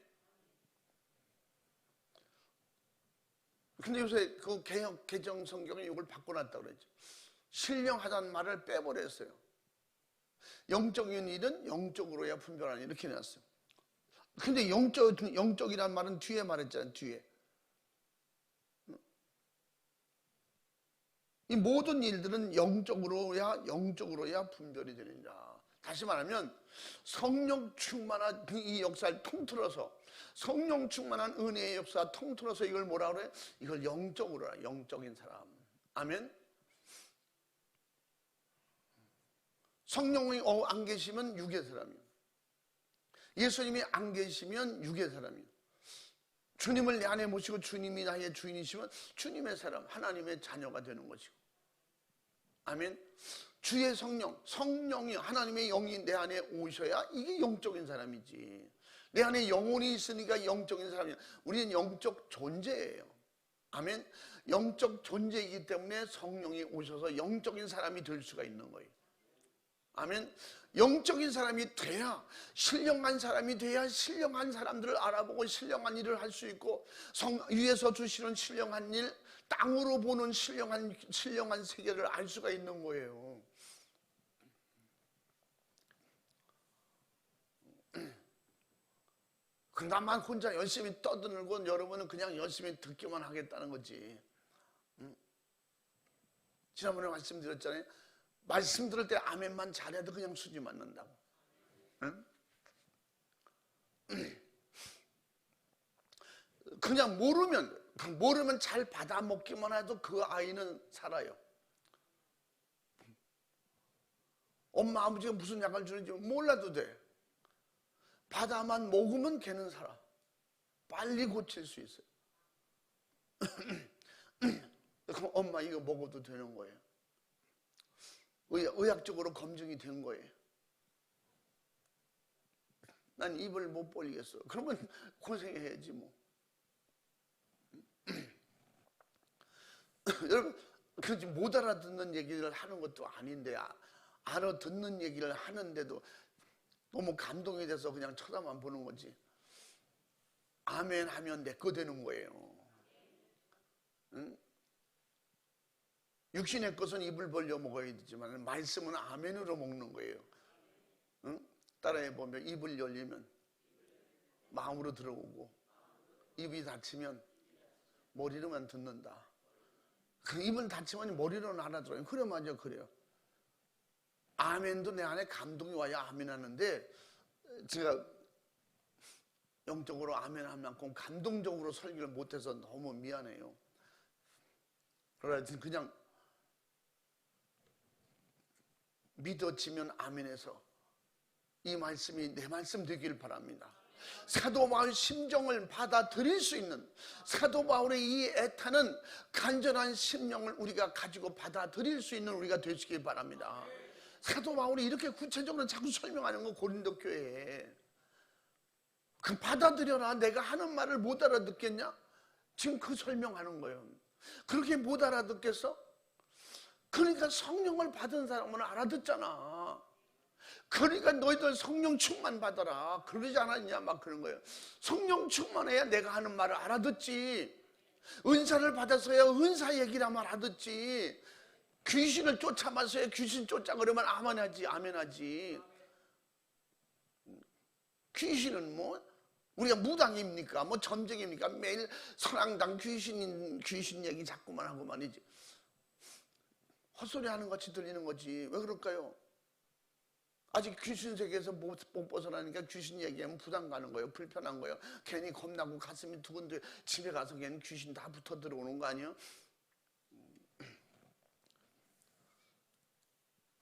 근데 요새 그 개정 성경에 이걸 바꿔놨다고 그랬죠. 신령하다는 말을 빼버렸어요. 영적인 일은 영적으로야 분별하니 이렇게 해놨어요. 근데 영적이란 말은 뒤에 말했잖아요. 뒤에 이 모든 일들은 영적으로야 분별이 되느니라. 다시 말하면 성령 충만한 이 역사를 통틀어서, 성령 충만한 은혜의 역사 통틀어서 이걸 뭐라 그래? 이걸 영적으로라. 영적인 사람. 아멘. 성령이 안 계시면 육의 사람이에요. 예수님이 안 계시면 육의 사람이에요. 주님을 내 안에 모시고 주님이 나의 주인이시면 주님의 사람, 하나님의 자녀가 되는 것이고. 아멘. 주의 성령이 하나님의 영이 내 안에 오셔야 이게 영적인 사람이지. 내 안에 영혼이 있으니까 영적인 사람이야. 우리는 영적 존재예요. 아멘. 영적 존재이기 때문에 성령이 오셔서 영적인 사람이 될 수가 있는 거예요. 아멘. 영적인 사람이 돼야, 신령한 사람이 돼야 신령한 사람들을 알아보고 신령한 일을 할 수 있고, 위에서 주시는 신령한 일, 땅으로 보는 신령한 세계를 알 수가 있는 거예요. 나만 혼자 열심히 떠들고 여러분은 그냥 열심히 듣기만 하겠다는 거지. 지난번에 말씀드렸잖아요. 말씀 들을 때 아멘만 잘해도 그냥 수지 맞는다고. 응? 그냥 모르면 잘 받아 먹기만 해도 그 아이는 살아요. 엄마 아버지가 무슨 약을 주는지 몰라도 돼. 받아만 먹으면 걔는 살아. 빨리 고칠 수 있어요. 그럼 엄마 이거 먹어도 되는 거예요. 의학적으로 검증이 된 거예요. 난 입을 못 벌리겠어. 그러면 고생해야지 뭐. 여러분, 그렇지 못 알아듣는 얘기를 하는 것도 아닌데 알아듣는 얘기를 하는데도 너무 감동이 돼서 그냥 쳐다만 보는 거지. 아멘 하면 내 거 되는 거예요. 응? 육신의 것은 입을 벌려 먹어야 되지만 말씀은 아멘으로 먹는 거예요. 응? 따라해 보면 입을 열리면 마음으로 들어오고 입이 닫히면 머리로만 듣는다. 그 입은 닫히면 머리로는 알아들어요. 그래 맞아 그래요. 아멘도 내 안에 감동이 와야 아멘 하는데 제가 영적으로 아멘 할 만큼 감동적으로 설교를 못해서 너무 미안해요. 그래서 그냥 믿어지면 아멘해서 이 말씀이 내 말씀 되길 바랍니다. 사도 바울 심정을 받아들일 수 있는, 사도 바울의 이 애타는 간절한 심령을 우리가 가지고 받아들일 수 있는 우리가 되시길 바랍니다. 사도 바울이 이렇게 구체적으로 자꾸 설명하는 거 고린도 교회에. 그 받아들여라. 내가 하는 말을 못 알아듣겠냐? 지금 그 설명하는 거예요. 그렇게 못 알아듣겠어? 그러니까 성령을 받은 사람은 알아듣잖아. 그러니까 너희들 성령 충만 받아라. 그러지 않았냐? 막 그런 거예요. 성령 충만해야 내가 하는 말을 알아듣지. 은사를 받아서야 은사 얘기를 하면 알아듣지. 귀신을 쫓아마서야 귀신 쫓아 그러면 아멘하지. 귀신은 뭐 우리가 무당입니까? 뭐 점쟁입니까? 매일 선앙당 귀신 얘기 자꾸만 하고 말이지. 헛소리 하는 같이 들리는 거지. 왜 그럴까요? 아직 귀신 세계에서 못 벗어나니까 귀신 얘기하면 부담 가는 거예요. 불편한 거예요. 괜히 겁나고 가슴이 두근데 집에 가서 괜히 귀신 다 붙어 들어오는 거 아니에요?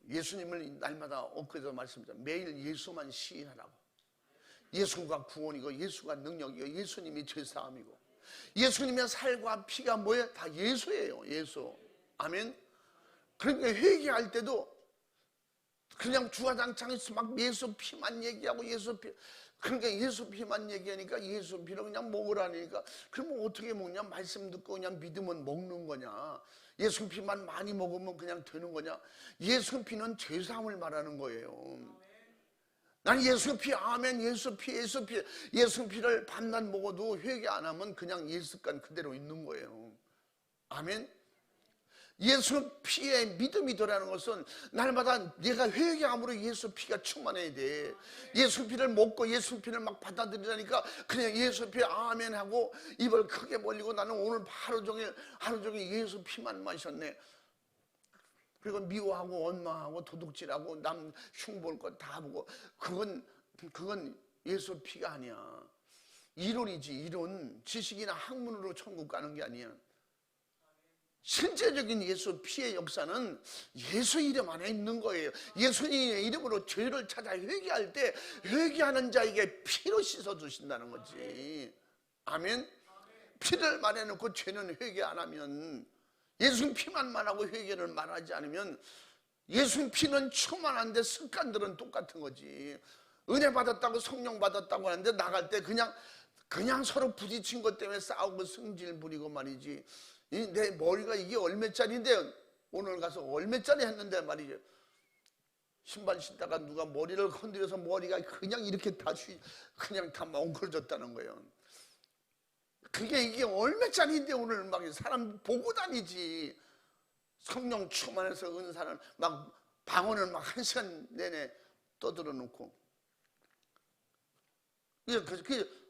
예수님을 날마다 엊그제도 말씀드렸죠. 매일 예수만 시인하라고. 예수가 구원이고 예수가 능력이고 예수님이 죄사함이고 예수님의 살과 피가 뭐예요? 다 예수예요. 예수. 아멘. 그러니까 회개할 때도 그냥 주화장창에서 막 예수 피만 얘기하고 예수 피, 그러니까 예수 피만 얘기하니까 예수 피를 그냥 먹으라니까. 그러면 어떻게 먹냐? 말씀 듣고 그냥 믿으면 먹는 거냐? 예수 피만 많이 먹으면 그냥 되는 거냐? 예수 피는 죄사함을 말하는 거예요. 난 예수 피, 아멘, 예수 피를 밤낮 먹어도 회개 안 하면 그냥 예습관 그대로 있는 거예요. 아멘. 예수 피에 믿음이 들어가는 것은 날마다 내가 회개함으로 예수 피가 충만해야 돼. 예수 피를 먹고 예수 피를 막 받아들이라니까 그냥 예수 피 아멘 하고 입을 크게 벌리고 나는 오늘 하루 종일 예수 피만 마셨네. 그리고 미워하고 원망하고 도둑질하고 남 흉볼 것 다 보고 그건 예수 피가 아니야. 이론이지. 이론. 지식이나 학문으로 천국 가는 게 아니야. 실제적인 예수 피의 역사는 예수 이름 안에 있는 거예요. 예수님의 이름으로 죄를 찾아 회개할 때 회개하는 자에게 피로 씻어주신다는 거지. 아멘. 피를 말해놓고 죄는 회개 안 하면, 예수님 피만 말하고 회개를 말하지 않으면, 예수님 피는 충만한데 습관들은 똑같은 거지. 은혜 받았다고 성령 받았다고 하는데 나갈 때 그냥 서로 부딪힌 것 때문에 싸우고 승질 부리고 말이지. 내 머리가 이게 얼마짜리인데 오늘 가서 얼마짜리 했는데 말이죠. 신발 신다가 누가 머리를 건드려서 머리가 그냥 이렇게 그냥 다 멍그러졌다는 거예요. 이게 얼마짜리인데 오늘 막 사람 보고 다니지. 성령 충만해서 은사는 막 방언을 막 1시간 내내 떠들어 놓고.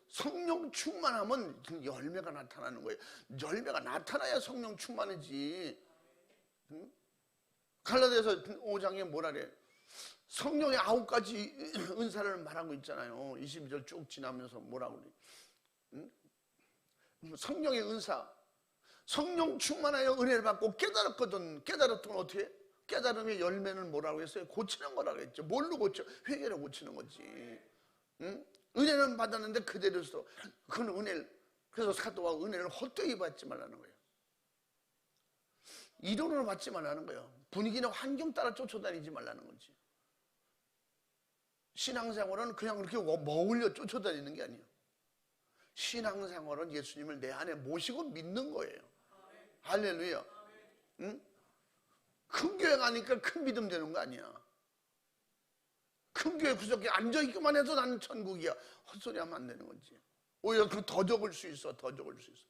성령 충만하면 열매가 나타나는 거예요. 열매가 나타나야 성령 충만이지. 갈라디아서 5장에 뭐라 그래? 성령의 9가지 은사를 말하고 있잖아요. 22절 쭉 지나면서 뭐라고 그래? 성령의 은사. 성령 충만하여 은혜를 받고 깨달았거든. 깨달았던 어떻게 해? 깨달음의 열매는 뭐라고 했어요? 고치는 거라고 했죠. 뭘로 고쳐? 회개로 고치는 거지. 응? 은혜는 받았는데 그대로 써. 그건 은혜를, 그래서 사도가 은혜를 헛되이 받지 말라는 거예요. 이론으로 받지 말라는 거예요. 분위기나 환경 따라 쫓아다니지 말라는 거지. 신앙생활은 그냥 그렇게 머울려 쫓아다니는 게 아니에요. 신앙생활은 예수님을 내 안에 모시고 믿는 거예요. 할렐루야. 응? 큰 교회 가니까 큰 믿음 되는 거 아니야. 큰 교회 구석에 앉아있기만 해도 나는 천국이야. 헛소리 하면 안 되는 거지. 오히려 더 적을 수 있어. 더 적을 수 있어.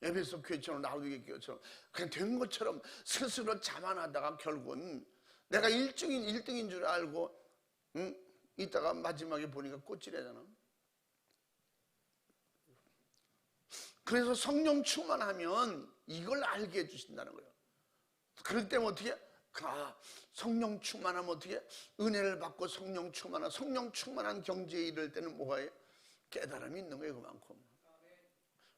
에베소 교회처럼 라우디게 교회처럼 그냥 된 것처럼 스스로 자만하다가 결국은 내가 1등인 줄 알고 이따가 마지막에 보니까 꼬치래잖아. 그래서 성령 충만하면 이걸 알게 해주신다는 거예요. 그럴 때면 어떻게 해? 성령 충만하면 어떻게 해? 은혜를 받고 성령 충만한 경지에 이를 때는 뭐가 해요? 깨달음이 있는 거예요. 그만큼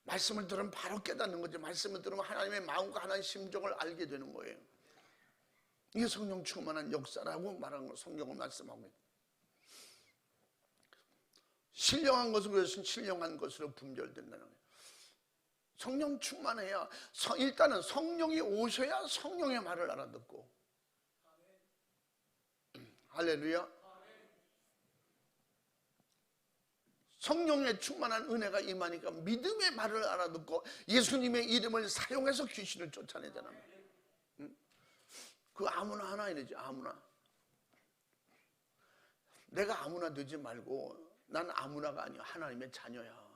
말씀을 들으면 바로 깨닫는 거지. 말씀을 들으면 하나님의 마음과 하나님의 심정을 알게 되는 거예요. 이게 성령 충만한 역사라고 말하는 거, 성경을 말씀하고 있어요. 신령한 것은 그래서 신령한 것으로 분별된다는 거예요. 성령 충만해야, 일단은 성령이 오셔야 성령의 말을 알아듣고. 할렐루야. 성령의 충만한 은혜가 임하니까 믿음의 말을 알아듣고 예수님의 이름을 사용해서 귀신을 쫓아내잖아요. 그 아무나 하나 이러지. 아무나. 내가 아무나 되지 말고 난 아무나가 아니야. 하나님의 자녀야.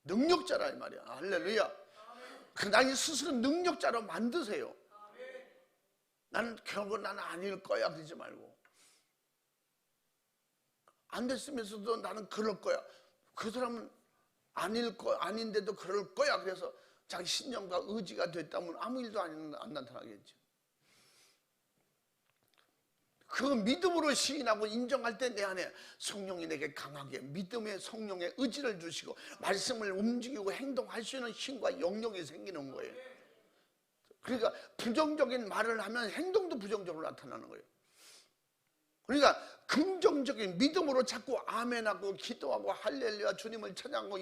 능력자라 이 말이야. 할렐루야. 나는 스스로 능력자로 만드세요. 나는 결국 나는 아닐 거야 그러지 말고, 안 됐으면서도 나는 그럴 거야. 그 사람은 아닌데도 그럴 거야. 그래서 자기 신념과 의지가 됐다면 아무 일도 안 나타나겠지. 그 믿음으로 시인하고 인정할 때 내 안에 성령이 내게 강하게 믿음의 성령의 의지를 주시고 말씀을 움직이고 행동할 수 있는 힘과 영역이 생기는 거예요. 그러니까 부정적인 말을 하면 행동도 부정적으로 나타나는 거예요. 그러니까 긍정적인 믿음으로 자꾸 아멘하고 기도하고 할렐루야 주님을 찬양하고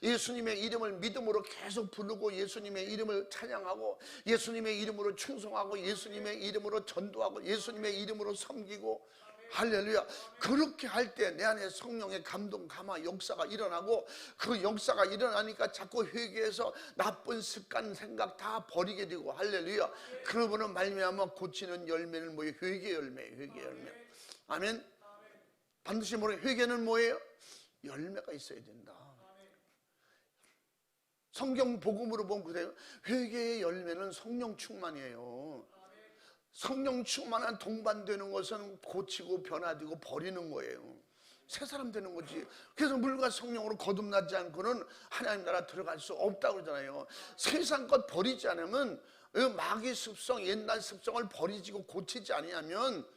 예수님의 이름을 믿음으로 계속 부르고 예수님의 이름을 찬양하고 예수님의 이름으로 충성하고 예수님의 이름으로 전도하고 예수님의 이름으로 섬기고 할렐루야. 그렇게 할 때 내 안에 성령의 감동 감화 역사가 일어나고 그 역사가 일어나니까 자꾸 회개해서 나쁜 습관 생각 다 버리게 되고 할렐루야. 그러고는 말미암아 고치는 열매는 뭐예요? 회개 열매예요. 회개 열매. 아멘. 반드시 회개는 뭐예요? 열매가 있어야 된다. 성경 복음으로 보면 그래요. 회개의 열매는 성령 충만이에요. 성령 충만한 동반되는 것은 고치고 변화되고 버리는 거예요. 새 사람 되는 거지. 그래서 물과 성령으로 거듭나지 않고는 하나님 나라 들어갈 수 없다고 그러잖아요. 세상 것 버리지 않으면, 마귀 습성, 옛날 습성을 버리지고 고치지 아니하면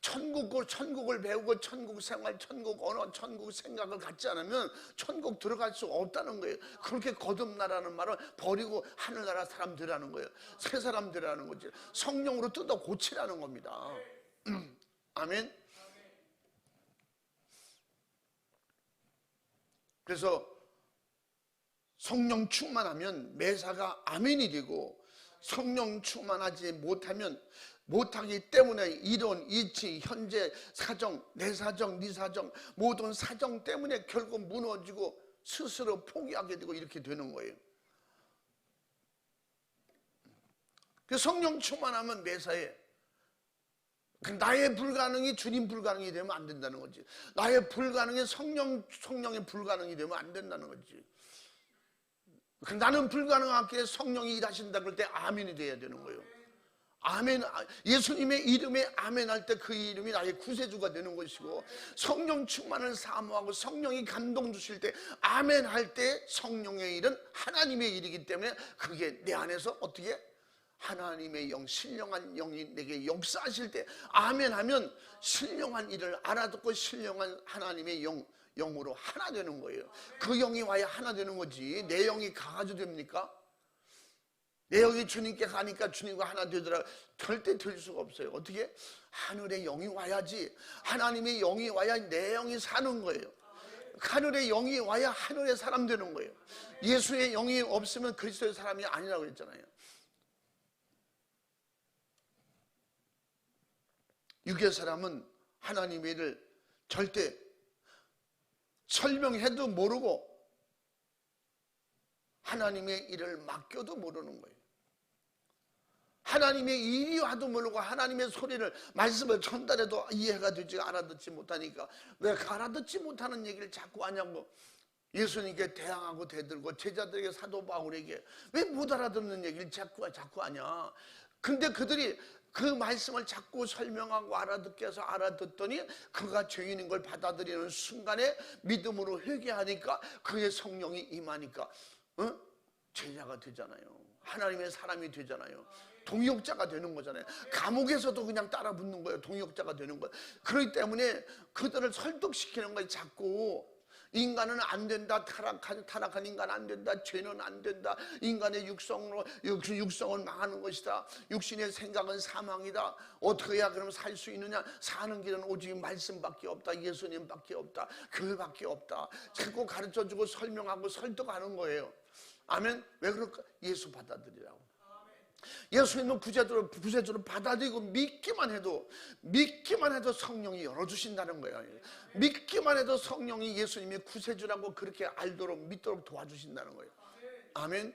천국을 배우고 천국 생활, 천국 언어, 천국 생각을 갖지 않으면 천국 들어갈 수 없다는 거예요. 그렇게 거듭나라는 말은 버리고 하늘나라 사람 되라는 거예요. 새 사람 되라는 거지. 성령으로 뜯어 고치라는 겁니다. 아멘. 그래서 성령 충만하면 매사가 아멘이 되고, 성령 충만하지 못하기 때문에 이론, 이치, 현재 사정, 내 사정, 네 사정, 모든 사정 때문에 결국 무너지고 스스로 포기하게 되고 이렇게 되는 거예요. 그 성령 충만하면 매사에 나의 불가능이 주님 불가능이 되면 안 된다는 거지. 나의 불가능이 성령의 불가능이 되면 안 된다는 거지. 나는 불가능하기에 성령이 일하신다 그럴 때 아멘이 돼야 되는 거예요. 아멘. 예수님의 이름에 아멘할 때 그 이름이 나의 구세주가 되는 것이고, 성령 충만을 사모하고 성령이 감동 주실 때 아멘할 때 성령의 일은 하나님의 일이기 때문에 그게 내 안에서 어떻게 하나님의 영, 신령한 영이 내게 역사하실 때 아멘하면 신령한 일을 알아듣고 신령한 하나님의 영으로 하나 되는 거예요. 그 영이 와야 하나 되는 거지. 내 영이 강아지 됩니까? 내 영이 주님께 가니까 주님과 하나 되더라. 절대 될 수가 없어요. 어떻게? 하늘의 영이 와야지. 하나님의 영이 와야 내 영이 사는 거예요. 하늘의 영이 와야 하늘의 사람 되는 거예요. 예수의 영이 없으면 그리스도의 사람이 아니라고 했잖아요. 육의 사람은 하나님의 일을 절대 설명해도 모르고 하나님의 일을 맡겨도 모르는 거예요. 하나님의 일이 와도 모르고 하나님의 소리를, 말씀을 전달해도 이해가 되지, 알아듣지 못하니까 왜 알아듣지 못하는 얘기를 자꾸 하냐고 예수님께 대항하고 대들고 제자들에게, 사도 바울에게 왜 못 알아듣는 얘기를 자꾸 하냐. 근데 그들이 그 말씀을 자꾸 설명하고 알아듣게 해서 알아듣더니 그가 죄인인 걸 받아들이는 순간에 믿음으로 회개하니까 그의 성령이 임하니까 제자가 되잖아요. 하나님의 사람이 되잖아요. 동역자가 되는 거잖아요. 감옥에서도 그냥 따라 붙는 거예요. 동역자가 되는 거예요. 그렇기 때문에 그들을 설득시키는 거예요. 자꾸 인간은 안 된다. 타락한 인간 안 된다. 죄는 안 된다. 인간의 육성은 망하는 것이다. 육신의 생각은 사망이다. 어떻게 해야 그럼 살 수 있느냐? 사는 길은 오직 말씀밖에 없다. 예수님밖에 없다. 교회밖에 없다. 자꾸 가르쳐주고 설명하고 설득하는 거예요. 아멘. 왜 그럴까? 예수 받아들이라고. 예수님은 구세주로 받아들이고 믿기만 해도 성령이 열어주신다는 거예요. 믿기만 해도 성령이 예수님의 구세주라고 그렇게 알도록 믿도록 도와주신다는 거예요. 아멘.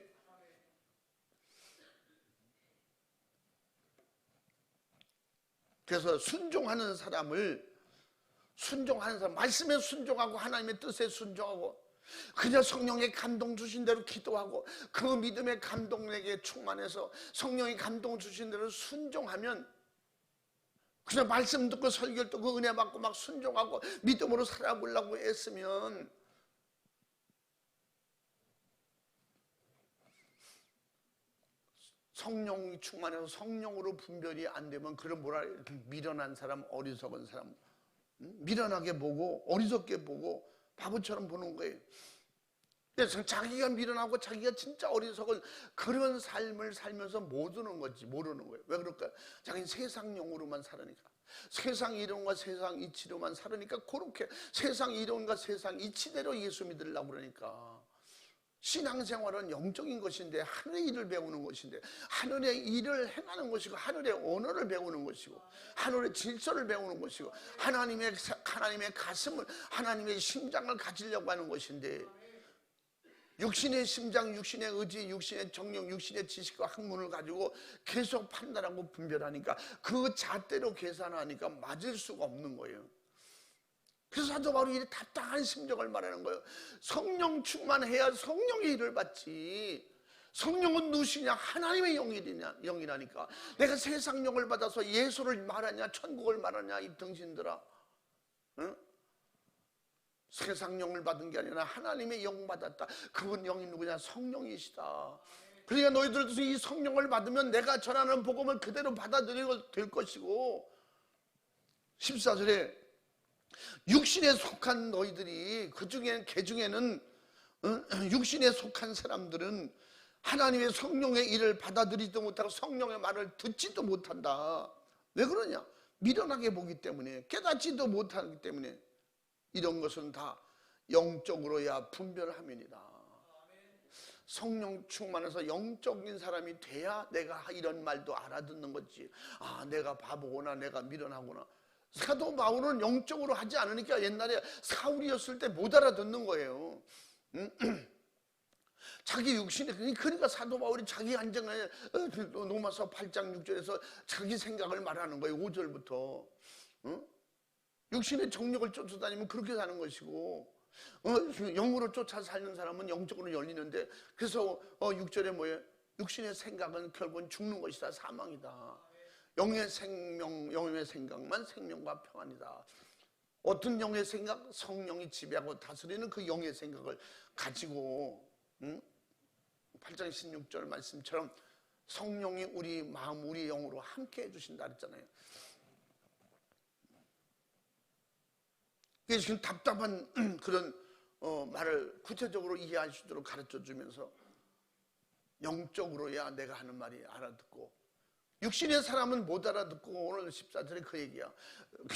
그래서 순종하는 사람, 말씀에 순종하고 하나님의 뜻에 순종하고 그냥 성령의 감동 주신 대로 기도하고 그 믿음의 감동에게 충만해서 성령이 감동 주신 대로 순종하면, 그냥 말씀 듣고 설교 듣고 은혜 받고 막 순종하고 믿음으로 살아보려고 애쓰면 성령이 충만해서 성령으로 분별이 안 되면 그런 미련한 사람, 어리석은 사람, 미련하게 보고 어리석게 보고 바보처럼 보는 거예요. 그래서 자기가 미련하고 자기가 진짜 어리석은 그런 삶을 살면서 못 오는 거지, 모르는 거예요. 왜 그럴까요? 자기는 세상용으로만 살으니까, 세상 이론과 세상 이치로만 살으니까, 그렇게 세상 이론과 세상 이치대로 예수 믿으려고 그러니까. 신앙생활은 영적인 것인데, 하늘의 일을 배우는 것인데, 하늘의 일을 행하는 것이고, 하늘의 언어를 배우는 것이고, 하늘의 질서를 배우는 것이고, 하나님의 가슴을, 하나님의 심장을 가지려고 하는 것인데, 육신의 심장, 육신의 의지, 육신의 정령, 육신의 지식과 학문을 가지고 계속 판단하고 분별하니까 그 잣대로 계산하니까 맞을 수가 없는 거예요. 그래서 사도 바울이 이 답답한 심정을 말하는 거예요. 성령 충만해야 성령의 일을 받지. 성령은 누구시냐? 하나님의 영이라니까. 내가 세상 영을 받아서 예수를 말하냐, 천국을 말하냐, 이 등신들아. 응? 세상 영을 받은 게 아니라 하나님의 영 받았다. 그분 영이 누구냐? 성령이시다. 그러니까 너희들도 이 성령을 받으면 내가 전하는 복음을 그대로 받아들이게 될 것이고, 14절에 육신에 속한 너희들이, 개 중에는 육신에 속한 사람들은 하나님의 성령의 일을 받아들이지도 못하고 성령의 말을 듣지도 못한다. 왜 그러냐? 미련하게 보기 때문에, 깨닫지도 못하기 때문에. 이런 것은 다 영적으로야 분별함이니라. 성령 충만해서 영적인 사람이 돼야 내가 이런 말도 알아듣는 거지. 아, 내가 바보구나, 내가 미련하구나. 사도 바울은 영적으로 하지 않으니까 옛날에 사울이었을 때 못 알아듣는 거예요. 자기 육신에, 그러니까 사도 바울이 자기 안정에 로마서 8장 6절에서 자기 생각을 말하는 거예요. 5절부터. 육신의 정력을 쫓아다니면 그렇게 사는 것이고, 영으로 쫓아 사는 사람은 영적으로 열리는데, 그래서 6절에 뭐예요? 육신의 생각은 결국은 죽는 것이다, 사망이다. 영의 생각만 생명과 평안이다. 어떤 영의 생각? 성령이 지배하고 다스리는 그 영의 생각을 가지고, 8장 16절 말씀처럼 성령이 우리 마음, 우리 영으로 함께 해주신다 그랬잖아요. 그래서 지금 답답한 그런 말을 구체적으로 이해할 수 있도록 가르쳐 주면서, 영적으로야 내가 하는 말이 알아듣고, 육신의 사람은 못 알아듣고, 오늘 14절에 그 얘기야.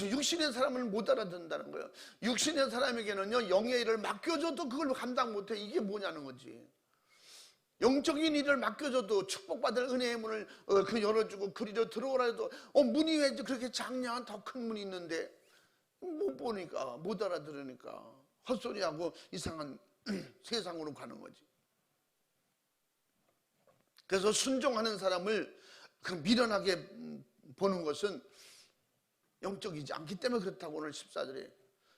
육신의 사람은 못 알아듣는다는 거예요. 육신의 사람에게는요, 영의 일을 맡겨줘도 그걸 감당 못해. 이게 뭐냐는 거지. 영적인 일을 맡겨줘도 축복받을 은혜의 문을 열어주고 그리로 들어오라 해도 문이 왜 그렇게 작냐? 더 큰 문이 있는데 못 보니까, 못 알아들으니까 헛소리하고 이상한 세상으로 가는 거지. 그래서 순종하는 사람을 미련하게 보는 것은 영적이지 않기 때문에 그렇다고 오늘 14절에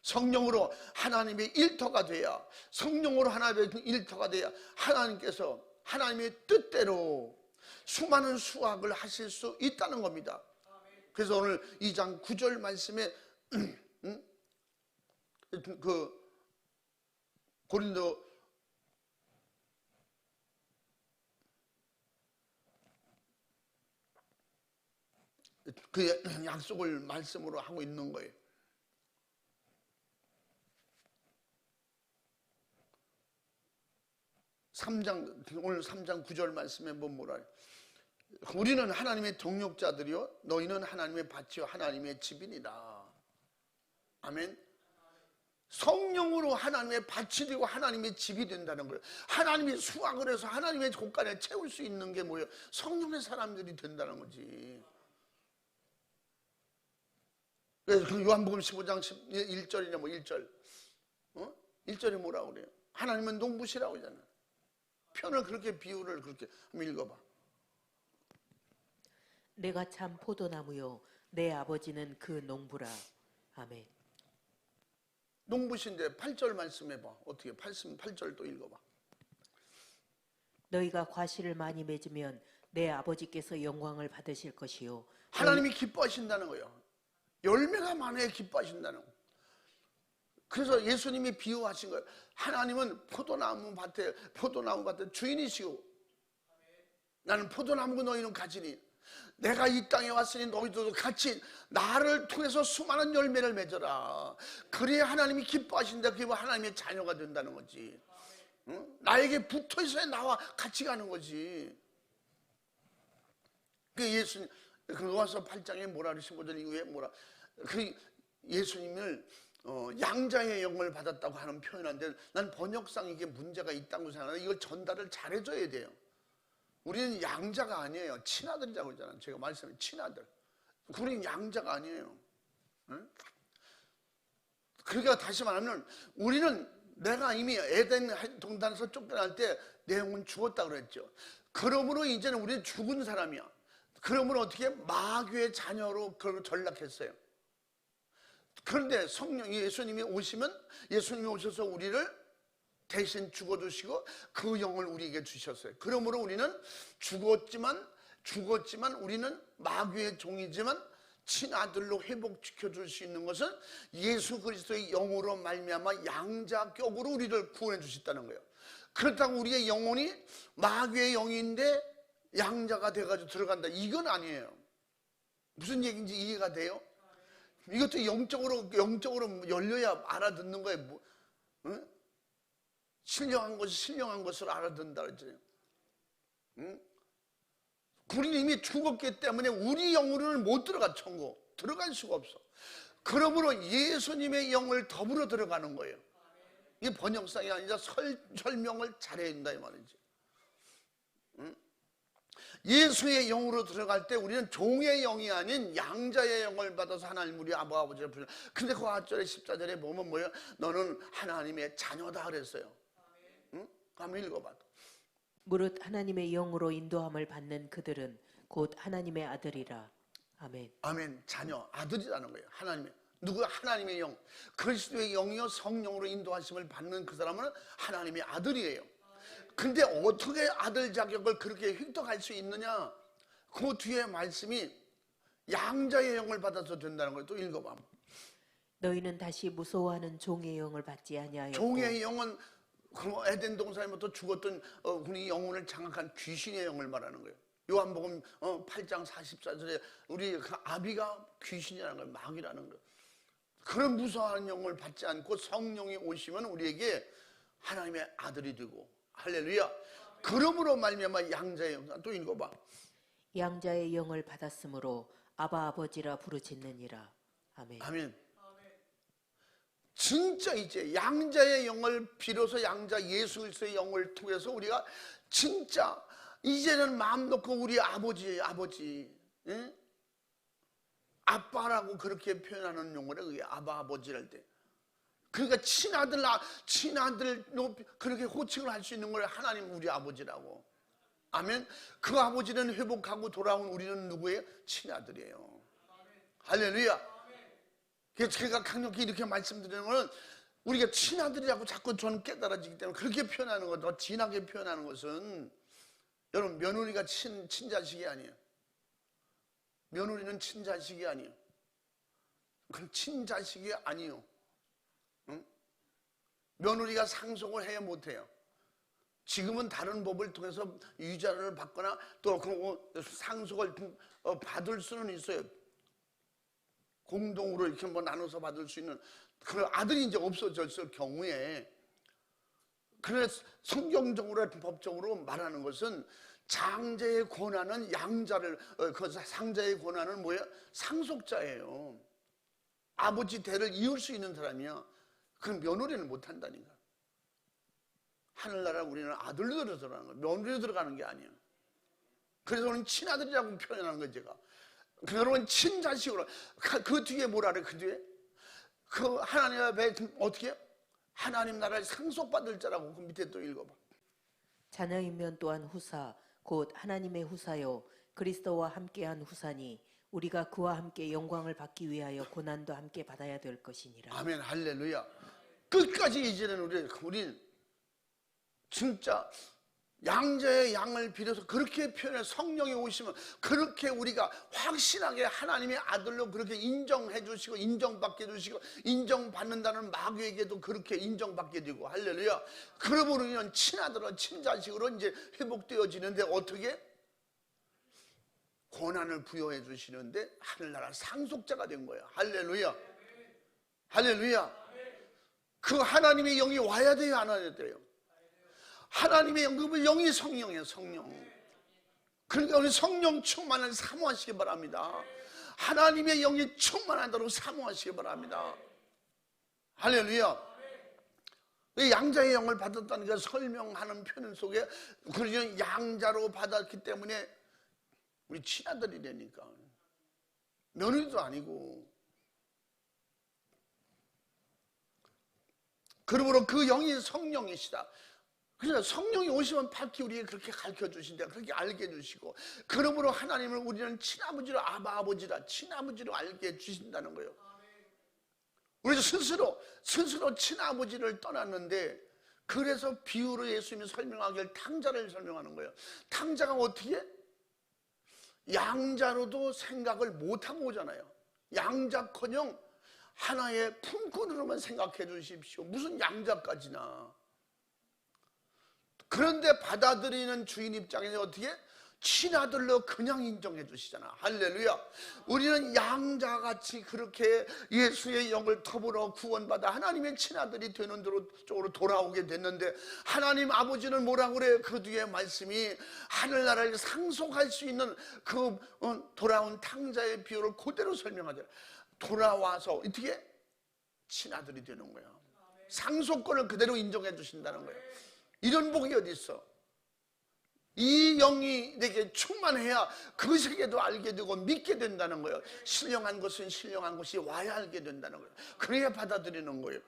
성령으로 하나님의 일터가 돼야, 성령으로 하나님의 일터가 돼야 하나님께서 하나님의 뜻대로 수많은 수확을 하실 수 있다는 겁니다. 그래서 오늘 2장 9절 말씀에 그 고린도 그 약속을 말씀으로 하고 있는 거예요. 오늘 3장 9절 말씀에 뭐라 해요? 우리는 하나님의 동역자들이요, 너희는 하나님의 밭이요 하나님의 집이니라. 아멘. 성령으로 하나님의 밭이 되고 하나님의 집이 된다는 거예요. 하나님의 수확을 해서 하나님의 곳간에 채울 수 있는 게 뭐예요? 성령의 사람들이 된다는 거지. 그래서 그 요한복음 15장 1절이냐 뭐 1절 1절에 뭐라고 그래요? 하나님은 농부시라고 하잖아요. 편을 그렇게, 비유를 그렇게 한번 읽어봐. 내가 참 포도나무요 내 아버지는 그 농부라. 아멘. 농부신데 8절 말씀해봐. 어떻게 8절 또 읽어봐. 너희가 과실을 많이 맺으면 내 아버지께서 영광을 받으실 것이요. 하나님이 기뻐하신다는 거예요. 열매가 많아야 기뻐하신다는 거예요. 그래서 예수님이 비유하신 거예요. 하나님은 포도나무 밭에 주인이시고, 나는 포도나무고 너희는 가지니, 내가 이 땅에 왔으니 너희들도 같이 나를 통해서 수많은 열매를 맺어라. 그래야 하나님이 기뻐하신다. 그게 하나님의 자녀가 된다는 거지. 응? 나에게 붙어있어야 나와 같이 가는 거지. 그 예수님, 그 와서 8장에 뭐라 그러신 거죠? 이후에 뭐라, 그 예수님을 양자의 영을 받았다고 하는 표현인데, 난 번역상 이게 문제가 있다고 생각하는데, 이걸 전달을 잘해줘야 돼요. 우리는 양자가 아니에요. 친아들이라고 그러잖아요. 제가 말씀해, 친아들. 우리는 양자가 아니에요. 응? 그러니까 다시 말하면, 우리는 내가 이미 에덴 동산에서 쫓겨날 때 내 영은 죽었다고 그랬죠. 그러므로 이제는 우리는 죽은 사람이야. 그러므로 어떻게 마귀의 자녀로 그걸 전락했어요. 그런데 성령 예수님이 오시면 예수님이 오셔서 우리를 대신 죽어주시고 그 영을 우리에게 주셨어요. 그러므로 우리는 죽었지만 우리는 마귀의 종이지만 친아들로 회복시켜 줄 수 있는 것은 예수 그리스도의 영으로 말미암아 양자격으로 우리를 구원해 주셨다는 거예요. 그렇다고 우리의 영혼이 마귀의 영인데 양자가 돼가지고 들어간다, 이건 아니에요. 무슨 얘기인지 이해가 돼요? 이것도 영적으로 열려야 알아듣는 거예요. 뭐, 응? 신령한 것이 신령한 것을 알아듣는다 그랬잖아요. 응? 우리는 이미 죽었기 때문에 우리 영으로는 못 들어가. 천국 들어갈 수가 없어. 그러므로 예수님의 영을 더불어 들어가는 거예요. 이게 번역상이 아니라 설명을 잘해야 된다 이 말이지. 응? 예수의 영으로 들어갈 때 우리는 종의 영이 아닌 양자의 영을 받아서 하나님 우리 아버지를 부르는. 근데 그 8절에 14절에 보면 뭐예요? 너는 하나님의 자녀다 그랬어요. 응? 한번 읽어봐. 무릇 하나님의 영으로 인도함을 받는 그들은 곧 하나님의 아들이라. 아멘. 아멘. 자녀, 아들이라는 거예요. 하나님의. 누구? 하나님의 영. 그리스도의 영이요 성령으로 인도하심을 받는 그 사람은 하나님의 아들이에요. 근데 어떻게 아들 자격을 그렇게 획득할 수 있느냐? 그 뒤에 말씀이 양자의 영을 받아서 된다는 거예요. 또 읽어봐. 너희는 다시 무서워하는 종의 영을 받지 아니하였고. 종의 영은 그 에덴 동산부터 죽었던 우리 영혼을 장악한 귀신의 영을 말하는 거예요. 요한복음 8장 44절에 우리 그 아비가 귀신이라는 거예요. 마귀라는 거예요. 그런 무서워하는 영을 받지 않고 성령이 오시면 우리에게 하나님의 아들이 되고, 할렐루야. 그러므로 말미암아 양자의 영. 또 읽어봐. 양자의 영을 받았으므로 아바 아버지라 부르짖느니라. 아멘. 아멘. 진짜 이제 양자의 영을 비로소 양자 예수 그리스도의 영을 통해서 우리가 진짜 이제는 마음 놓고 우리 아버지, 응? 아빠라고 그렇게 표현하는 용어래. 그게 아바 아버지랄 때. 그러니까 친아들로 그렇게 호칭을 할 수 있는 걸 하나님 우리 아버지라고. 아멘. 그 아버지는 회복하고 돌아온 우리는 누구예요? 친아들이에요. 할렐루야. 그래서 제가 강력히 이렇게 말씀드리는 것은 우리가 친아들이라고 자꾸 저는 깨달아지기 때문에 그렇게 표현하는 것, 더 진하게 표현하는 것은, 여러분 며느리가 친자식이 아니에요. 며느리는 친자식이 아니에요. 그건 친자식이 아니에요. 응? 며느리가 상속을 해야 못해요. 지금은 다른 법을 통해서 유자를 받거나 또 그 상속을 받을 수는 있어요. 공동으로 이렇게 뭐 나눠서 받을 수 있는 그런 아들이 이제 없어졌을 경우에, 그래서 성경적으로 법적으로 말하는 것은 장자의 권한은 양자를 그 상자의 권한은 뭐야? 상속자예요. 아버지 대를 이을 수 있는 사람이야. 그건 며느리는 못 한다니까. 하늘나라 우리는 아들로 들어가는 거야. 며느리로 들어가는 게 아니야. 그래서 우리는 친아들이라고 표현하는 거예요, 제가. 여러분 친자식으로 그 뒤에 뭐라 그래? 그 뒤에 그 하나님 앞에 어떻게 하나님 나라를 상속받을 자라고 그 밑에 또 읽어봐. 자녀이면 또한 후사 곧 하나님의 후사요 그리스도와 함께한 후사니 우리가 그와 함께 영광을 받기 위하여 고난도 함께 받아야 될 것이니라. 아멘. 할렐루야. 끝까지 이제는 우리 진짜 양자의 양을 빌어서 그렇게 표현해. 성령이 오시면 그렇게 우리가 확실하게 하나님의 아들로 그렇게 인정해 주시고 인정받게 해주시고, 인정받는다는 마귀에게도 그렇게 인정받게 되고, 할렐루야. 그러므로 우리는 친아들로 친자식으로 이제 회복되어지는데, 어떻게? 권한을 부여해 주시는데 하늘나라 상속자가 된 거야. 할렐루야. 할렐루야. 그 하나님의 영이 와야 돼요, 안 와야 돼요? 하나님의 영, 그 영이 성령이에요, 성령. 그러니까 우리 성령 충만을 사모하시기 바랍니다. 하나님의 영이 충만하도록 사모하시기 바랍니다. 할렐루야. 양자의 영을 받았다는 게 설명하는 표현 속에 그런 양자로 받았기 때문에 우리 친아들이 되니까 며느리도 아니고. 그러므로 그 영이 성령이시다. 그래서 성령이 오시면 밝히 우리에게 그렇게 가르쳐 주신다. 그렇게 알게 해주시고, 그러므로 하나님을 우리는 친아버지로 아바 아버지라 친아버지로 알게 해주신다는 거예요. 우리 스스로 친아버지를 떠났는데, 그래서 비유로 예수님이 설명하길 탕자를 설명하는 거예요. 탕자가 어떻게? 양자로도 생각을 못하고 오잖아요. 양자커녕 하나의 품꾼으로만 생각해 주십시오. 무슨 양자까지나. 그런데 받아들이는 주인 입장에서 어떻게? 친아들로 그냥 인정해 주시잖아. 할렐루야. 우리는 양자같이 그렇게 예수의 영을 터부어 구원받아 하나님의 친아들이 되는 쪽으로 돌아오게 됐는데, 하나님 아버지는 뭐라고 그래요? 그 뒤에 말씀이 하늘나라를 상속할 수 있는 그 돌아온 탕자의 비유를 그대로 설명하잖아요. 돌아와서 어떻게? 친아들이 되는 거예요. 상속권을 그대로 인정해 주신다는 거예요. 이런 복이 어디 있어? 이 영이 내게 충만해야 그 세계도 알게 되고 믿게 된다는 거예요. 신령한 것은 신령한 것이 와야 알게 된다는 거예요. 그래야 받아들이는 거예요.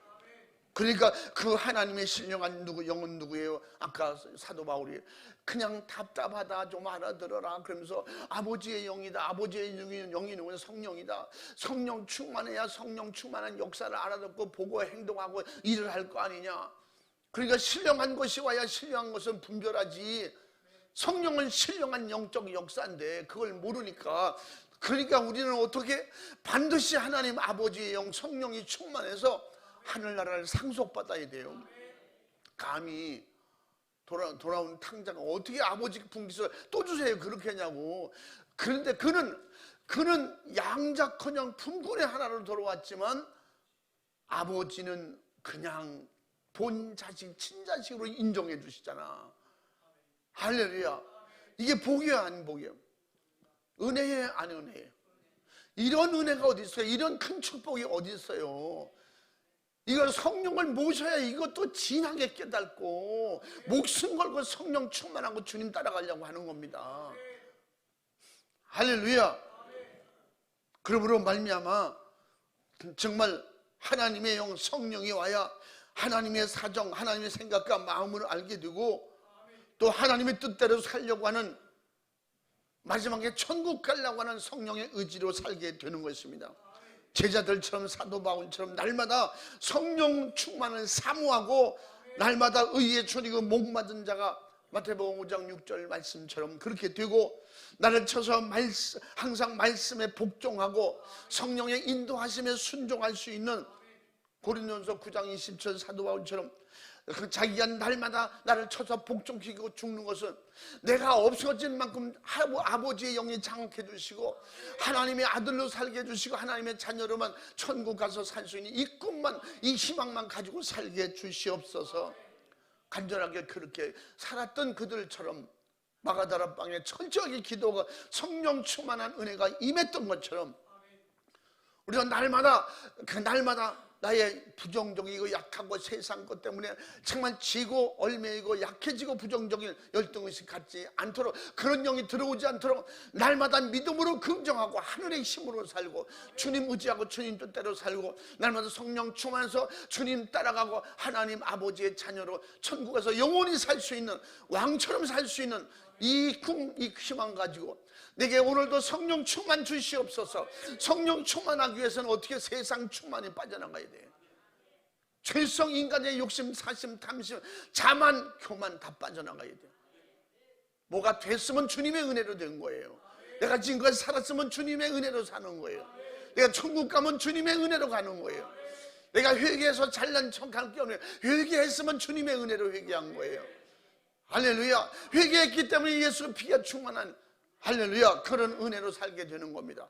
그러니까 그 하나님의 신령한 영은 누구예요? 아까 사도 바울이 그냥 답답하다 좀 알아들어라 그러면서 아버지의 영이다. 아버지의 영이 누구냐? 성령이다. 성령 충만해야 성령 충만한 역사를 알아듣고 보고 행동하고 일을 할 거 아니냐. 그러니까 신령한 것이 와야 신령한 것은 분별하지. 성령은 신령한 영적 역사인데 그걸 모르니까, 그러니까 우리는 어떻게? 반드시 하나님 아버지의 영 성령이 충만해서 하늘나라를 상속받아야 돼요. 감히 돌아온 탕자가 어떻게 아버지 분깃을 또 주세요 그렇게 하냐고. 그런데 그는 양자커녕 품꾼의 하나로 돌아왔지만 아버지는 그냥 본 자식 친자식으로 인정해 주시잖아. 할렐루야. 이게 복이야 안 복이야? 은혜예요 안 은혜예요? 이런 은혜가 어디 있어요? 이런 큰 축복이 어디 있어요? 이걸 성령을 모셔야 이것도 진하게 깨닫고 목숨 걸고 성령 충만하고 주님 따라가려고 하는 겁니다. 할렐루야. 그러므로 말미암아 정말 하나님의 영 성령이 와야 하나님의 사정, 하나님의 생각과 마음을 알게 되고, 또 하나님의 뜻대로 살려고 하는, 마지막에 천국 가려고 하는 성령의 의지로 살게 되는 것입니다. 제자들처럼 사도 바울처럼 날마다 성령 충만을 사모하고 날마다 의에 주리고 목마른 자가 마태복음 5장 6절 말씀처럼 그렇게 되고, 나를 쳐서 항상 말씀에 복종하고 성령의 인도하심에 순종할 수 있는 고린도전서 9장 20절 사도 바울처럼 자기가 날마다 나를 쳐서 복종시키고 죽는 것은 내가 없어진 만큼 아버지의 영이 장악해 주시고 하나님의 아들로 살게 해주시고 하나님의 자녀로만 천국 가서 살 수 있는 이 꿈만, 이 희망만 가지고 살게 해 주시옵소서. 간절하게 그렇게 살았던 그들처럼 마가다락방에 철저하게 기도가 성령 충만한 은혜가 임했던 것처럼 우리가 날마다 나의 부정적이고 약하고 세상 것 때문에 정말 지고 얼매이고 약해지고 부정적인 열등의식 갖지 않도록, 그런 영이 들어오지 않도록 날마다 믿음으로 긍정하고 하늘의 힘으로 살고 주님 의지하고 주님 뜻대로 살고 날마다 성령 충만해서 주님 따라가고 하나님 아버지의 자녀로 천국에서 영원히 살 수 있는, 왕처럼 살 수 있는 이 희망 가지고 내게 오늘도 성령 충만 주시옵소서. 성령 충만하기 위해서는 어떻게? 세상 충만이 빠져나가야 돼요. 죄성, 인간의 욕심, 사심, 탐심, 자만, 교만 다 빠져나가야 돼요. 뭐가 됐으면 주님의 은혜로 된 거예요. 내가 지금까지 살았으면 주님의 은혜로 사는 거예요. 내가 천국 가면 주님의 은혜로 가는 거예요. 내가 회개해서 잘난 척할 게 없네요. 회개했으면 주님의 은혜로 회개한 거예요. 할렐루야. 회개했기 때문에 예수 피가 충만한, 할렐루야, 그런 은혜로 살게 되는 겁니다.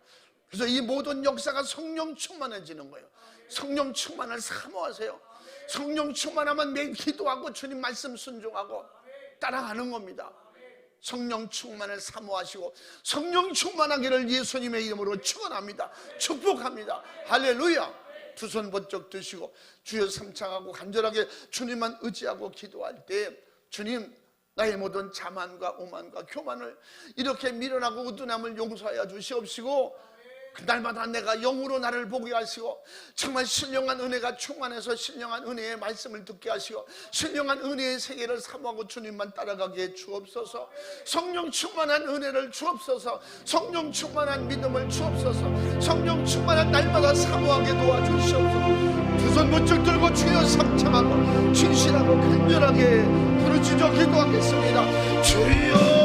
그래서 이 모든 역사가 성령 충만해지는 거예요. 성령 충만을 사모하세요. 성령 충만하면 매일 기도하고 주님 말씀 순종하고 따라가는 겁니다. 성령 충만을 사모하시고 성령 충만하기를 예수님의 이름으로 축원합니다. 축복합니다. 할렐루야. 두 손 번쩍 드시고 주여 삼창하고 간절하게 주님만 의지하고 기도할 때, 주님 나의 모든 자만과 오만과 교만을 이렇게 미련하고 우둔함을 용서하여 주시옵시고 그날마다 내가 영으로 나를 보게 하시고 정말 신령한 은혜가 충만해서 신령한 은혜의 말씀을 듣게 하시고 신령한 은혜의 세계를 사모하고 주님만 따라가게 해 주옵소서. 성령 충만한 은혜를 주옵소서. 성령 충만한 믿음을 주옵소서. 성령 충만한 날마다 사모하게 도와주시옵소서. 두 손 번쩍 들고 주여 삼창하고 진실하고 간절하게 부르짖어 기도하겠습니다. 주여